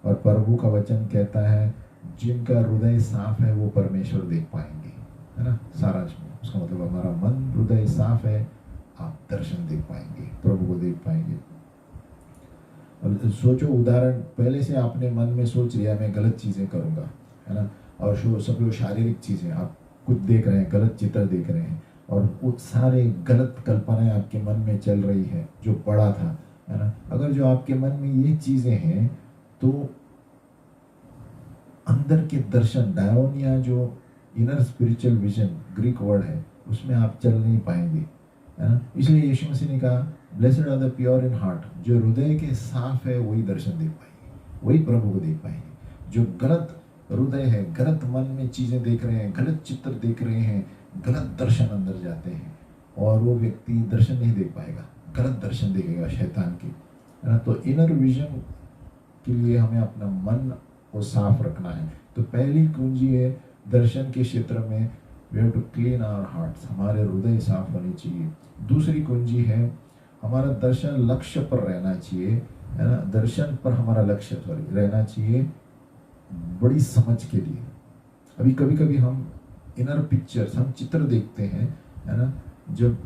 और प्रभु का वचन कहता है जिनका हृदय साफ है वो परमेश्वर देख पाएंगे। है ना, सारांश में उसका मतलब हमारा मन हृदय साफ है, आप दर्शन देख पाएंगे, प्रभु को देख पाएंगे। और सोचो उदाहरण, पहले से आपने मन में सोच लिया मैं गलत चीजें करूंगा, है ना, और सब लोग शारीरिक चीजें आप कुछ देख रहे हैं, गलत चित्र देख रहे हैं, और वो सारे गलत कल्पनाएं आपके मन में चल रही है जो बड़ा था, है ना। अगर जो आपके मन में ये चीजें हैं तो अंदर के दर्शन, डायोनिया जो inner spiritual vision Greek word है, उसमें आप चल नहीं पाएंगे, है ना। इसलिए यीशु मसीह ने कहा blessed are the pure in heart, जो हृदय के साफ है वही दर्शन देख पाएंगे, वही प्रभु को देख पाएंगे। जो गलत हृदय है, गलत मन में चीजें देख रहे हैं, गलत चित्र देख रहे हैं, गलत दर्शन अंदर जाते हैं, और वो व्यक्ति दर्शन नहीं देख पाएगा, गलत दर्शन देखेगा शैतान की, है ना। तो इनर विजन के लिए हमें अपना मन को साफ रखना है। तो पहली कुंजी है दर्शन के क्षेत्र में, we have to clean our hearts, हमारे हृदय साफ होने चाहिए। दूसरी कुंजी है हमारा दर्शन लक्ष्य पर रहना चाहिए, है ना, दर्शन पर हमारा लक्ष्य रहना चाहिए बड़ी समझ के लिए। अभी कभी कभी हम इनर पिक्चर्स, हम चित्र देखते हैं, है ना, जब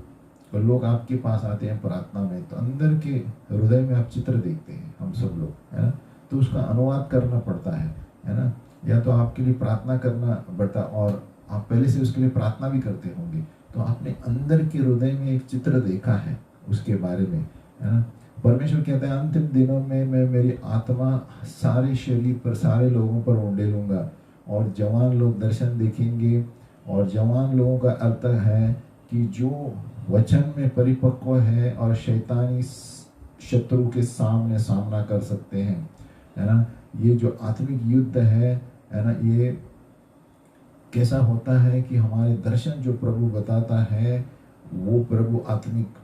लोग आपके पास आते हैं प्रार्थना में तो अंदर के हृदय में आप चित्र देखते हैं, हम सब लोग, है ना, तो उसका अनुवाद करना पड़ता है ना, या तो आपके लिए प्रार्थना करना पड़ता, और आप पहले से उसके लिए प्रार्थना भी करते होंगे, तो आपने अंदर के हृदय में एक चित्र देखा है उसके बारे में, है ना। परमेश्वर कहता है अंतिम दिनों में मैं मेरी आत्मा सारे शरीर पर, सारे लोगों पर उंडेलूंगा, और जवान लोग दर्शन देखेंगे। और जवान लोगों का अर्थ है कि जो वचन में परिपक्व है और शैतानी शत्रु के सामने सामना कर सकते हैं, है ना। ये जो आत्मिक युद्ध है ना, ये कैसा होता है कि हमारे दर्शन जो प्रभु बताता है वो प्रभु आत्मिक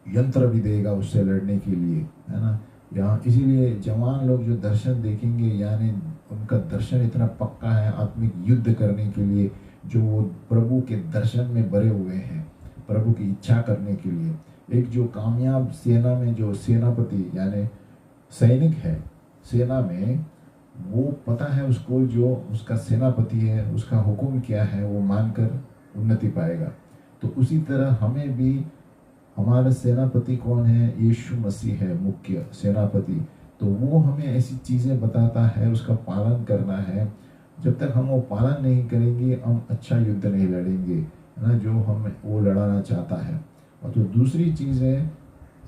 यंत्र भी देगा उससे लड़ने के लिए, है ना। यहाँ इसीलिए जवान लोग जो दर्शन देखेंगे, यानी उनका दर्शन इतना पक्का है आत्मिक युद्ध करने के लिए, जो वो प्रभु के दर्शन में भरे हुए हैं, प्रभु की इच्छा करने के लिए। एक जो कामयाब सेना में जो सेनापति यानी सैनिक है सेना में, वो पता है उसको जो उसका सेनापति है उसका हुक्म क्या है वो मानकर उन्नति पाएगा। तो उसी तरह हमें भी हमारा सेनापति कौन है, यीशु मसीह है मुख्य सेनापति। तो वो हमें ऐसी चीज़ें बताता है, उसका पालन करना है। जब तक हम वो पालन नहीं करेंगे हम अच्छा युद्ध नहीं लड़ेंगे, है ना, जो हम वो लड़ाना चाहता है। और तो दूसरी चीज़ है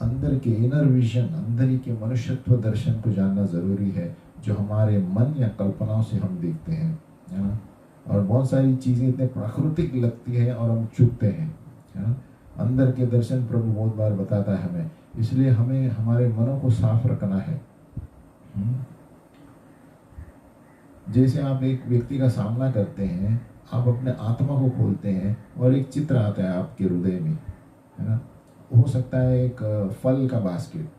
अंदर के इनर विजन, अंदर के मनुष्यत्व दर्शन को जानना ज़रूरी है, जो हमारे मन या कल्पनाओं से हम देखते हैं, है ना। और बहुत सारी चीज़ें इतने प्राकृतिक लगती है और हम चूकते हैं, है ना। अंदर के दर्शन प्रभु बहुत बार बताता है हमें, इसलिए हमें हमारे मनों को साफ रखना है। जैसे आप एक व्यक्ति का सामना करते हैं, आप अपने आत्मा को खोलते हैं और एक चित्र आता है आपके हृदय में, है ना। हो सकता है एक फल का बास्केट,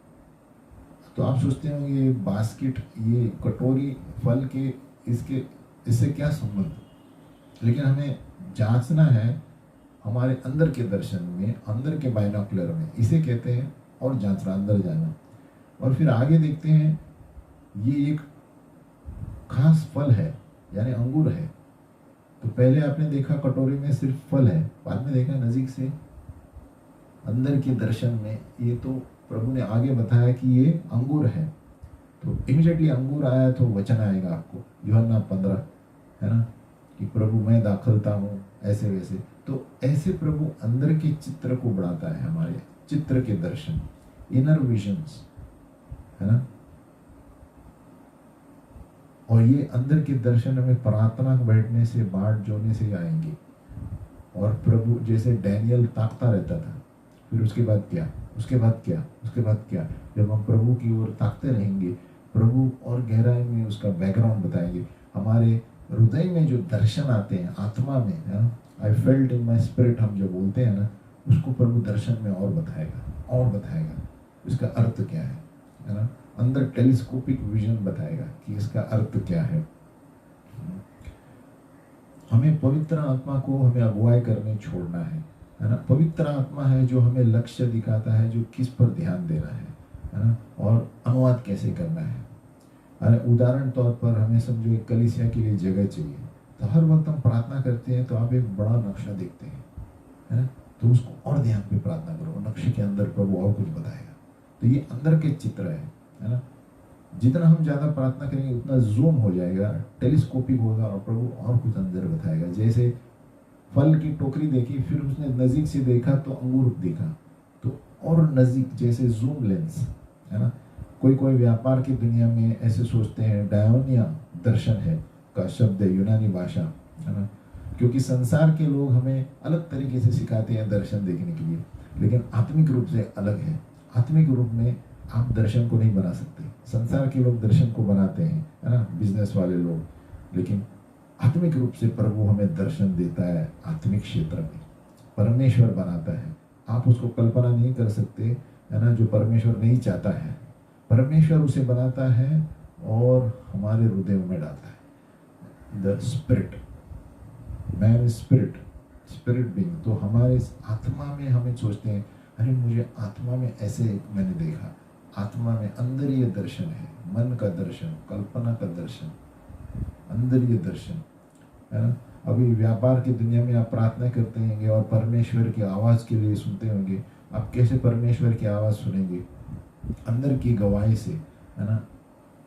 तो आप सोचते हो ये बास्केट, ये कटोरी फल के, इससे क्या संबंध। लेकिन हमें जांचना है हमारे अंदर के दर्शन में, अंदर के बाइनोकुलर में, इसे कहते हैं, और जांचना, अंदर जाना। और फिर आगे देखते हैं ये एक खास फल है यानी अंगूर है। तो पहले आपने देखा कटोरी में सिर्फ फल है, बाद में देखा नज़दीक से अंदर के दर्शन में, ये तो प्रभु ने आगे बताया कि ये अंगूर है। तो इमीडिएटली अंगूर आया तो वचन आएगा आपको, यूहन्ना 15, है ना, कि प्रभु मैं दाखलता हूँ, ऐसे वैसे। तो ऐसे प्रभु अंदर के चित्र को बढ़ाता है, हमारे चित्र के दर्शन, इनर विजन्स, है ना। और ये अंदर के दर्शन हमें प्रार्थना बैठने से, बाट जोड़ने से आएंगे। और प्रभु जैसे डैनियल ताकता रहता था, फिर उसके बाद क्या, उसके बाद क्या, उसके बाद क्या, जब हम प्रभु की ओर ताकते रहेंगे, प्रभु और गहराई में उसका बैकग्राउंड बताएंगे। हमारे हृदय में जो दर्शन आते हैं आत्मा में, है ना, I felt in my spirit हम जो बोलते हैं ना, उसको प्रभु दर्शन में और बताएगा, और बताएगा इसका अर्थ क्या है ना। अंदर टेलीस्कोपिक विजन बताएगा कि इसका अर्थ क्या है। हमें पवित्र आत्मा को हमें अगुवाई करने छोड़ना है ना। पवित्र आत्मा है जो हमें लक्ष्य दिखाता है, जो किस पर ध्यान देना है ना, और अनुवाद कैसे करना है। उदाहरण तौर पर हमें समझो एक कलीसिया के लिए जगह चाहिए, तो हर वक्त हम प्रार्थना करते हैं तो आप एक बड़ा नक्शा देखते हैं, है ना, तो उसको और ध्यान पे प्रार्थना करो, नक्शे के अंदर प्रभु और कुछ बताएगा। तो ये अंदर के चित्र है ना। जितना हम ज़्यादा प्रार्थना करेंगे उतना जूम हो जाएगा, टेलीस्कोपिक होगा और प्रभु और कुछ अंदर बताएगा। जैसे फल की टोकरी देखी, फिर उसने नज़दीक से देखा तो अंगूर दिखा, तो और नज़दीक, जैसे जूम लेंस, है ना। कोई कोई व्यापार की दुनिया में ऐसे सोचते हैं, डायोनिया दर्शन है का शब्द है, यूनानी भाषा, है ना, क्योंकि संसार के लोग हमें अलग तरीके से सिखाते हैं दर्शन देखने के लिए, लेकिन आत्मिक रूप से अलग है। आत्मिक रूप में आप दर्शन को नहीं बना सकते। संसार के लोग दर्शन को बनाते हैं, है ना, बिजनेस वाले लोग, लेकिन आत्मिक रूप से प्रभु हमें दर्शन देता है। आत्मिक क्षेत्र में परमेश्वर बनाता है, आप उसको कल्पना नहीं कर सकते, है ना। जो परमेश्वर नहीं चाहता है, परमेश्वर उसे बनाता है और हमारे हृदय में डालता है। The spirit, man spirit, spirit being, तो हमारे आत्मा में हमें सोचते हैं, अरे मुझे आत्मा में ऐसे मैंने देखा, आत्मा में अंदर ये दर्शन है, मन का दर्शन, कल्पना का दर्शन, अंदर ये दर्शन, है ना। अभी व्यापार की दुनिया में आप प्रार्थना करते होंगे और परमेश्वर की आवाज़ के लिए सुनते होंगे। आप कैसे परमेश्वर की आवाज़ सुनेंगे? अंदर की गवाही से, है ना,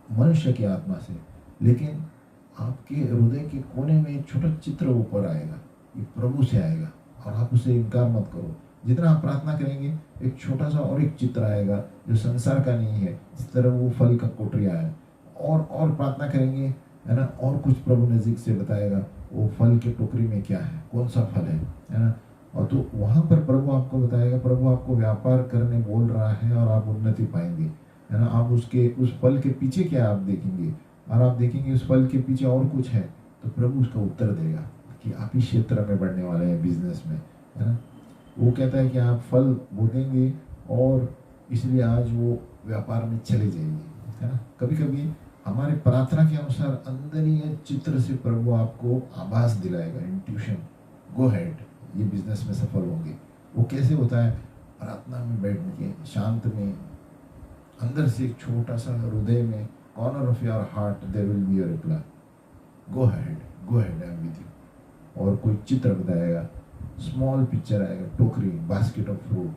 मनुष्य की आत्मा से। लेकिन आपके हृदय के कोने में एक छोटा चित्र ऊपर आएगा, ये प्रभु से आएगा, और आप उसे इनकार मत करो। जितना आप प्रार्थना करेंगे एक छोटा सा और एक चित्र आएगा जो संसार का नहीं है, इस तरह वो फल का कोटरी आया, और प्रार्थना करेंगे, है ना, और कुछ प्रभु नज़दीक से बताएगा वो फल के टोकरी में क्या है, कौन सा फल है ना। और तो वहाँ पर प्रभु आपको बताएगा, प्रभु आपको व्यापार करने बोल रहा है और आप उन्नति पाएंगे, है ना। आप उसके उस फल के पीछे क्या आप देखेंगे, और आप देखेंगे उस फल के पीछे और कुछ है, तो प्रभु उसका उत्तर देगा कि आप इस क्षेत्र में बढ़ने वाले हैं, बिजनेस में, है ना। वो कहता है कि आप फल बोतेंगे और इसलिए आज वो व्यापार में चले जाएंगे, है ना। कभी कभी हमारे प्रार्थना के अनुसार अंदर ही चित्र से प्रभु आपको आभास दिलाएगा, इंट्यूशन, गो हेड, ये बिजनेस में सफल होंगे। वो कैसे होता है? प्रार्थना में बैठने के शांत में, अंदर से एक छोटा सा हृदय में, corner of your heart there will be your reply, go ahead, go ahead, I am with you. और कोई चित्र बताएगा, स्मॉल पिक्चर आएगा, टोकरी, बास्केट ऑफ फ्रूट,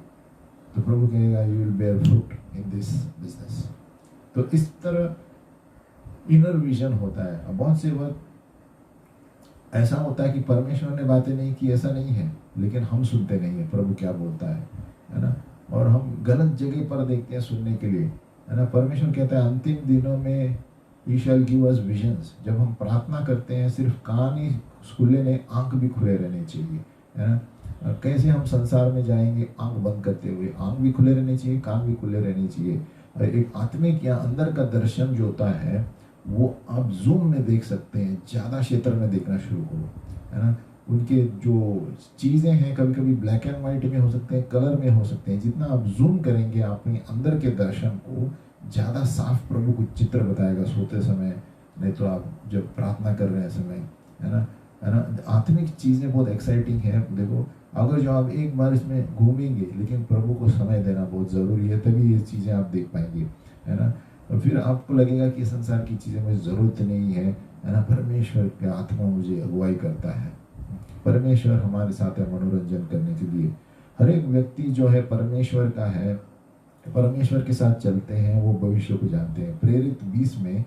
तो प्रभु कहेगा you will bear fruit in this business. तो इस तरह इनर विजन होता है। अब बहुत से वक्त ऐसा होता है कि परमेश्वर ने बातें नहीं की, ऐसा नहीं है, लेकिन हम सुनते नहीं है प्रभु क्या बोलता है ना, और हम गलत जगह पर देखते हैं सुनने के लिए, है ना। परमेश्वर कहता है अंतिम दिनों में He shall give us visions। जब हम प्रार्थना करते हैं सिर्फ कान ही खुले नहीं, आंख भी खुले रहने चाहिए, है ना। कैसे हम संसार में जाएंगे आंख बंद करते हुए? आंख भी खुले रहने चाहिए, कान भी खुले रहने चाहिए। और एक आत्मिक या अंदर का दर्शन जो होता है वो आप जूम में देख सकते हैं, ज़्यादा क्षेत्र में देखना शुरू करो, है ना। उनके जो चीज़ें हैं कभी कभी ब्लैक एंड वाइट में हो सकते हैं, कलर में हो सकते हैं। जितना आप जूम करेंगे अपने अंदर के दर्शन को, ज़्यादा साफ प्रभु कुछ चित्र बताएगा सोते समय, नहीं तो आप जब प्रार्थना कर रहे हैं समय, है ना, है ना। आत्मिक चीज़ें बहुत एक्साइटिंग है। देखो, अगर जो आप एक बार इसमें घूमेंगे, लेकिन प्रभु को समय देना बहुत ज़रूरी है, तभी ये चीज़ें आप देख पाएंगे, है ना। और फिर आपको लगेगा कि संसार की चीज़ें में ज़रूरत नहीं है ना। परमेश्वर का आत्मा मुझे अगुवाई करता है, परमेश्वर हमारे साथ है मनोरंजन करने के लिए। हर एक व्यक्ति जो है परमेश्वर का है, परमेश्वर के साथ चलते हैं, वो भविष्य को जानते हैं। प्रेरित 20 में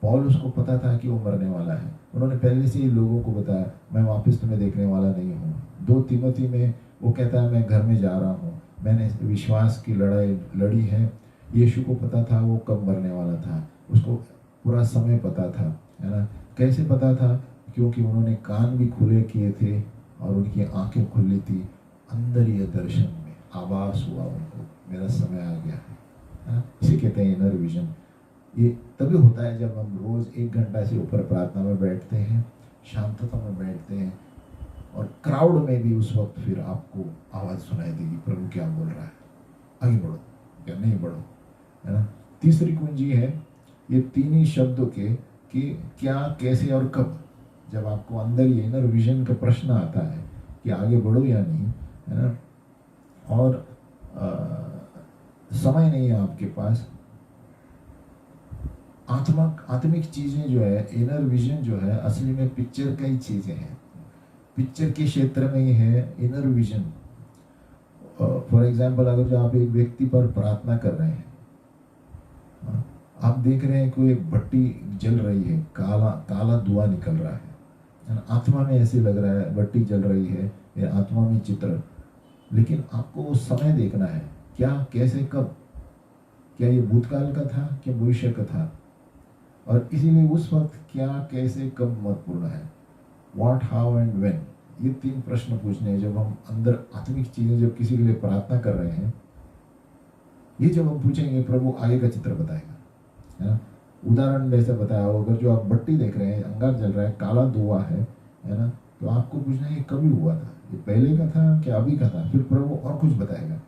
पौल उसको पता था कि वो मरने वाला है, उन्होंने पहले से ही लोगों को बताया मैं वापस तुम्हें देखने वाला नहीं हूँ। 2 तीमोथी में वो कहता है मैं घर में जा रहा हूँ, मैंने विश्वास की लड़ाई लड़ी है। यीशु को पता था वो कब मरने वाला था, उसको पूरा समय पता था, है ना। कैसे पता था? क्योंकि उन्होंने कान भी खुले किए थे और उनकी आंखें खुली थी। अंदर ये दर्शन में आभास हुआ उनको, मेरा समय आ गया है। इसे कहते हैं इनर विजन। ये तभी होता है जब हम रोज़ 1 घंटा से ऊपर प्रार्थना में बैठते हैं, शांतता में बैठते हैं, और क्राउड में भी उस वक्त फिर आपको आवाज़ सुनाई देगी प्रभु क्या बोल रहा है, आगे बढ़ो या नहीं बढ़ो, है ना। तीसरी कुंजी है ये 3 ही शब्दों के, कि क्या, कैसे और कब। जब आपको अंदर ये इनर विजन का प्रश्न आता है कि आगे बढ़ो या नहीं, है ना, और समय नहीं है आपके पास, आत्मिक चीजें जो है, इनर विजन जो है, असली में पिक्चर कई चीजें हैं, पिक्चर के क्षेत्र में ही है इनर विजन। फॉर एग्जाम्पल, अगर जो आप एक व्यक्ति पर प्रार्थना कर रहे हैं, आप देख रहे हैं कोई भट्टी जल रही है, काला काला धुआं निकल रहा है ना, आत्मा में ऐसे लग रहा है भट्टी जल रही है, ये आत्मा में चित्र। लेकिन आपको वो समय देखना है, क्या, कैसे, कब, क्या ये भूतकाल का था, क्या भविष्य का था, और इसीलिए उस वक्त क्या, कैसे, कब महत्वपूर्ण है। व्हाट, हाउ एंड व्हेन, ये 3 प्रश्न पूछने हैं जब हम अंदर आत्मिक चीजें, जब किसी के लिए प्रार्थना कर रहे हैं। ये जब हम पूछेंगे, प्रभु आगे का चित्र बताएगा, है ना। उदाहरण जैसे बताया, अगर जो आप भट्टी देख रहे हैं, अंगार जल रहा है, काला धुआं है ना, तो आपको पूछना है ये कभी हुआ था, ये पहले का था क्या अभी का था। फिर प्रभु और कुछ बताएगा,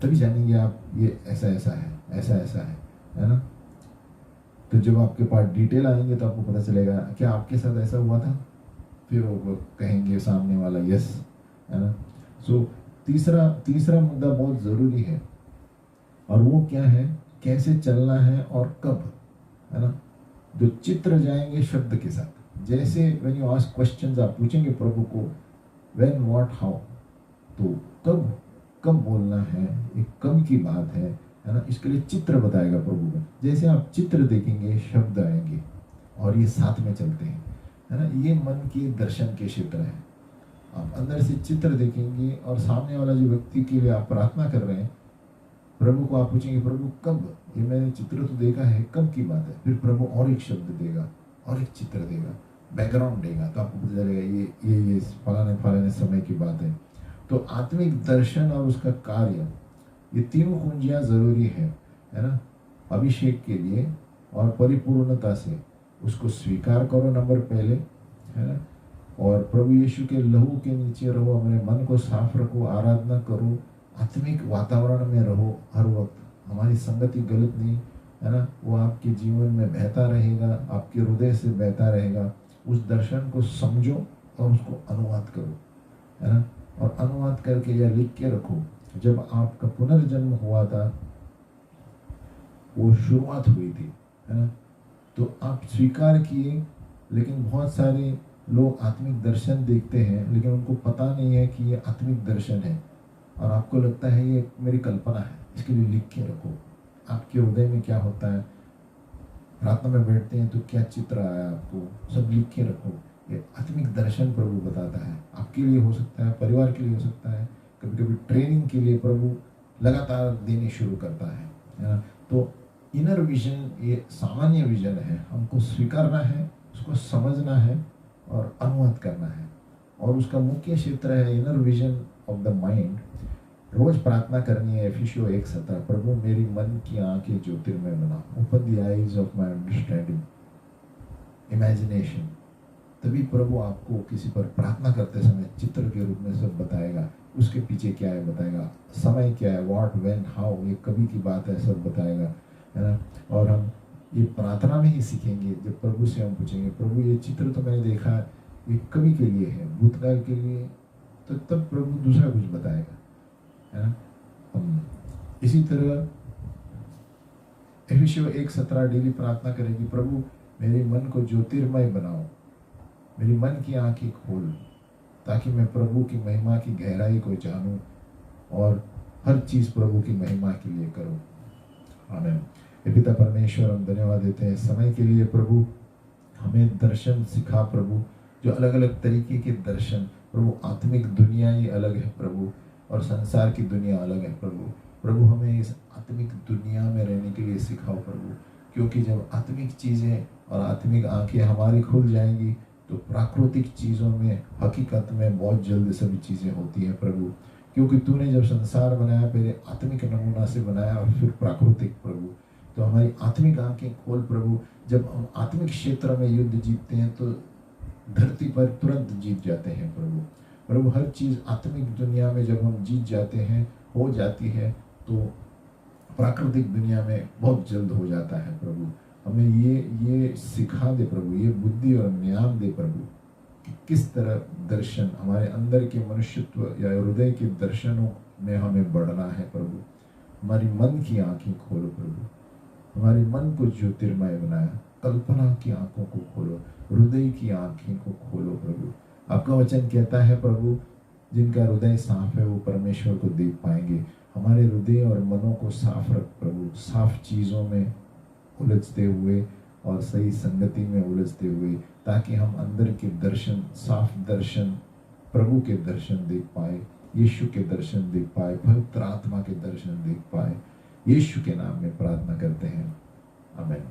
तभी जानेंगे आप ये ऐसा ऐसा है, ऐसा ऐसा है ना। तो जब आपके पास डिटेल आएंगे तो आपको पता चलेगा क्या आपके साथ ऐसा हुआ था, फिर वो कहेंगे सामने वाला यस, है ना। सो तीसरा मुद्दा बहुत ज़रूरी है, और वो क्या है, कैसे चलना है और कब, है ना। जो चित्र जाएंगे शब्द के साथ, जैसे व्हेन यू आस्क क्वेश्चंस, आप पूछेंगे प्रभु को व्हेन, व्हाट, हाउ, तो कब बोलना है, ये कब की बात है ना। इसके लिए चित्र बताएगा प्रभु का। जैसे आप चित्र देखेंगे, शब्द आएंगे, और ये साथ में चलते हैं, है ना। ये मन के दर्शन के क्षेत्र है। आप अंदर से चित्र देखेंगे, और सामने वाला जो व्यक्ति के लिए आप प्रार्थना कर रहे हैं, प्रभु को आप पूछेंगे प्रभु कब, ये मैंने चित्र तो देखा है, कब की बात है। फिर प्रभु और एक शब्द देगा, और एक चित्र देगा, बैकग्राउंड देगा, तो आपको पता चलेगा ये फलाने समय की बात है। तो आत्मिक दर्शन और उसका कार्य, ये तीनों कुंजियां जरूरी है ना, अभिषेक के लिए और परिपूर्णता से। उसको स्वीकार करो नंबर पहले, है ना, और प्रभु यीशु के लहू के नीचे रहो, अपने मन को साफ रखो, आराधना करो, आत्मिक वातावरण में रहो हर वक्त। हमारी संगति गलत नहीं, है ना, वो आपके जीवन में बहता रहेगा, आपके हृदय से बहता रहेगा। उस दर्शन को समझो और उसको अनुवाद करो, है ना, और अनुवाद करके या लिख के रखो। जब आपका पुनर्जन्म हुआ था, वो शुरुआत हुई थी, है ना, तो आप स्वीकार किए। लेकिन बहुत सारे लोग आत्मिक दर्शन देखते हैं, लेकिन उनको पता नहीं है कि ये आत्मिक दर्शन है, और आपको लगता है ये मेरी कल्पना है। इसके लिए लिख के रखो, आपके हृदय में क्या होता है, प्रार्थना में बैठते हैं तो क्या चित्र आया आपको, सब लिख के रखो। ये आत्मिक दर्शन प्रभु बताता है, आपके लिए हो सकता है, परिवार के लिए हो सकता है, कभी कभी ट्रेनिंग के लिए प्रभु लगातार देने शुरू करता है ना। तो इनर विजन ये सामान्य विजन है, हमको स्वीकारना है, उसको समझना है और अनुवाद करना है। और उसका मुख्य क्षेत्र है inner vision of the mind. रोज प्रार्थना करनी है। एफिसियों 1:17, प्रभु मेरी मन की आंखें ज्योतिर्मय बना, open the eyes of my understanding, imagination. तभी प्रभु आपको किसी पर प्रार्थना करते समय चित्र के रूप में सब बताएगा, उसके पीछे क्या है बताएगा, समय क्या है, व्हाट, व्हेन, हाउ, ये कभी की बात है, सब बताएगा, है ना। और हम ये प्रार्थना में ही सीखेंगे। जब प्रभु से हम पूछेंगे प्रभु ये चित्र तो मैंने देखा, ये कभी के लिए है, भूतकाल के लिए, तो तब प्रभु दूसरा कुछ बताएगा, है ना। इसी तरह एफिसियों 1:17 डेली प्रार्थना करेगी, प्रभु मेरे मन को ज्योतिर्मय बनाओ, मेरी मन की आंखें खोल, ताकि मैं प्रभु की महिमा की गहराई को जानूं और हर चीज प्रभु की महिमा के लिए करूं। आमीन। पिता परमेश्वर, हम धन्यवाद देते हैं समय के लिए। प्रभु हमें दर्शन सिखा प्रभु, जो अलग अलग तरीके के दर्शन, प्रभु आत्मिक दुनिया ही अलग है प्रभु, और संसार की दुनिया अलग है प्रभु। प्रभु हमें इस आत्मिक दुनिया में रहने के लिए सिखाओ प्रभु, क्योंकि जब आत्मिक चीज़ें और आत्मिक आंखें हमारी खुल जाएंगी तो प्राकृतिक चीज़ों में, हकीकत में बहुत जल्द सभी चीज़ें होती हैं प्रभु। क्योंकि तूने जब संसार बनाया पहले आत्मिक नमूना से बनाया और फिर प्राकृतिक प्रभु। तो हमारी आत्मिक आंखें खोल प्रभु। जब हम आत्मिक क्षेत्र में युद्ध जीतते हैं तो धरती पर तुरंत जीत जाते हैं प्रभु। प्रभु हर चीज़ आत्मिक दुनिया में जब हम जीत जाते हैं, हो जाती है, तो प्राकृतिक दुनिया में बहुत जल्द हो जाता है प्रभु। हमें ये सिखा दे प्रभु, ये बुद्धि और ज्ञान दे प्रभु कि किस तरह दर्शन हमारे अंदर के मनुष्यत्व या हृदय के दर्शनों में हमें बढ़ना है प्रभु। हमारी मन की आंखें खोलो प्रभु, हमारे मन को ज्योतिर्मय बनाया। कल्पना की आंखों को खोलो, हृदय की आंखें को खोलो प्रभु। आपका वचन कहता है प्रभु, जिनका हृदय साफ है वो परमेश्वर को देख पाएंगे। हमारे हृदय और मनों को साफ रख प्रभु, साफ चीज़ों में उलझते हुए और सही संगति में उलझते हुए, ताकि हम अंदर के दर्शन, साफ दर्शन, प्रभु के दर्शन देख पाए, यीशु के दर्शन देख पाए, पवित्र आत्मा के दर्शन देख पाए। यीशु के नाम में प्रार्थना करते हैं, आमीन।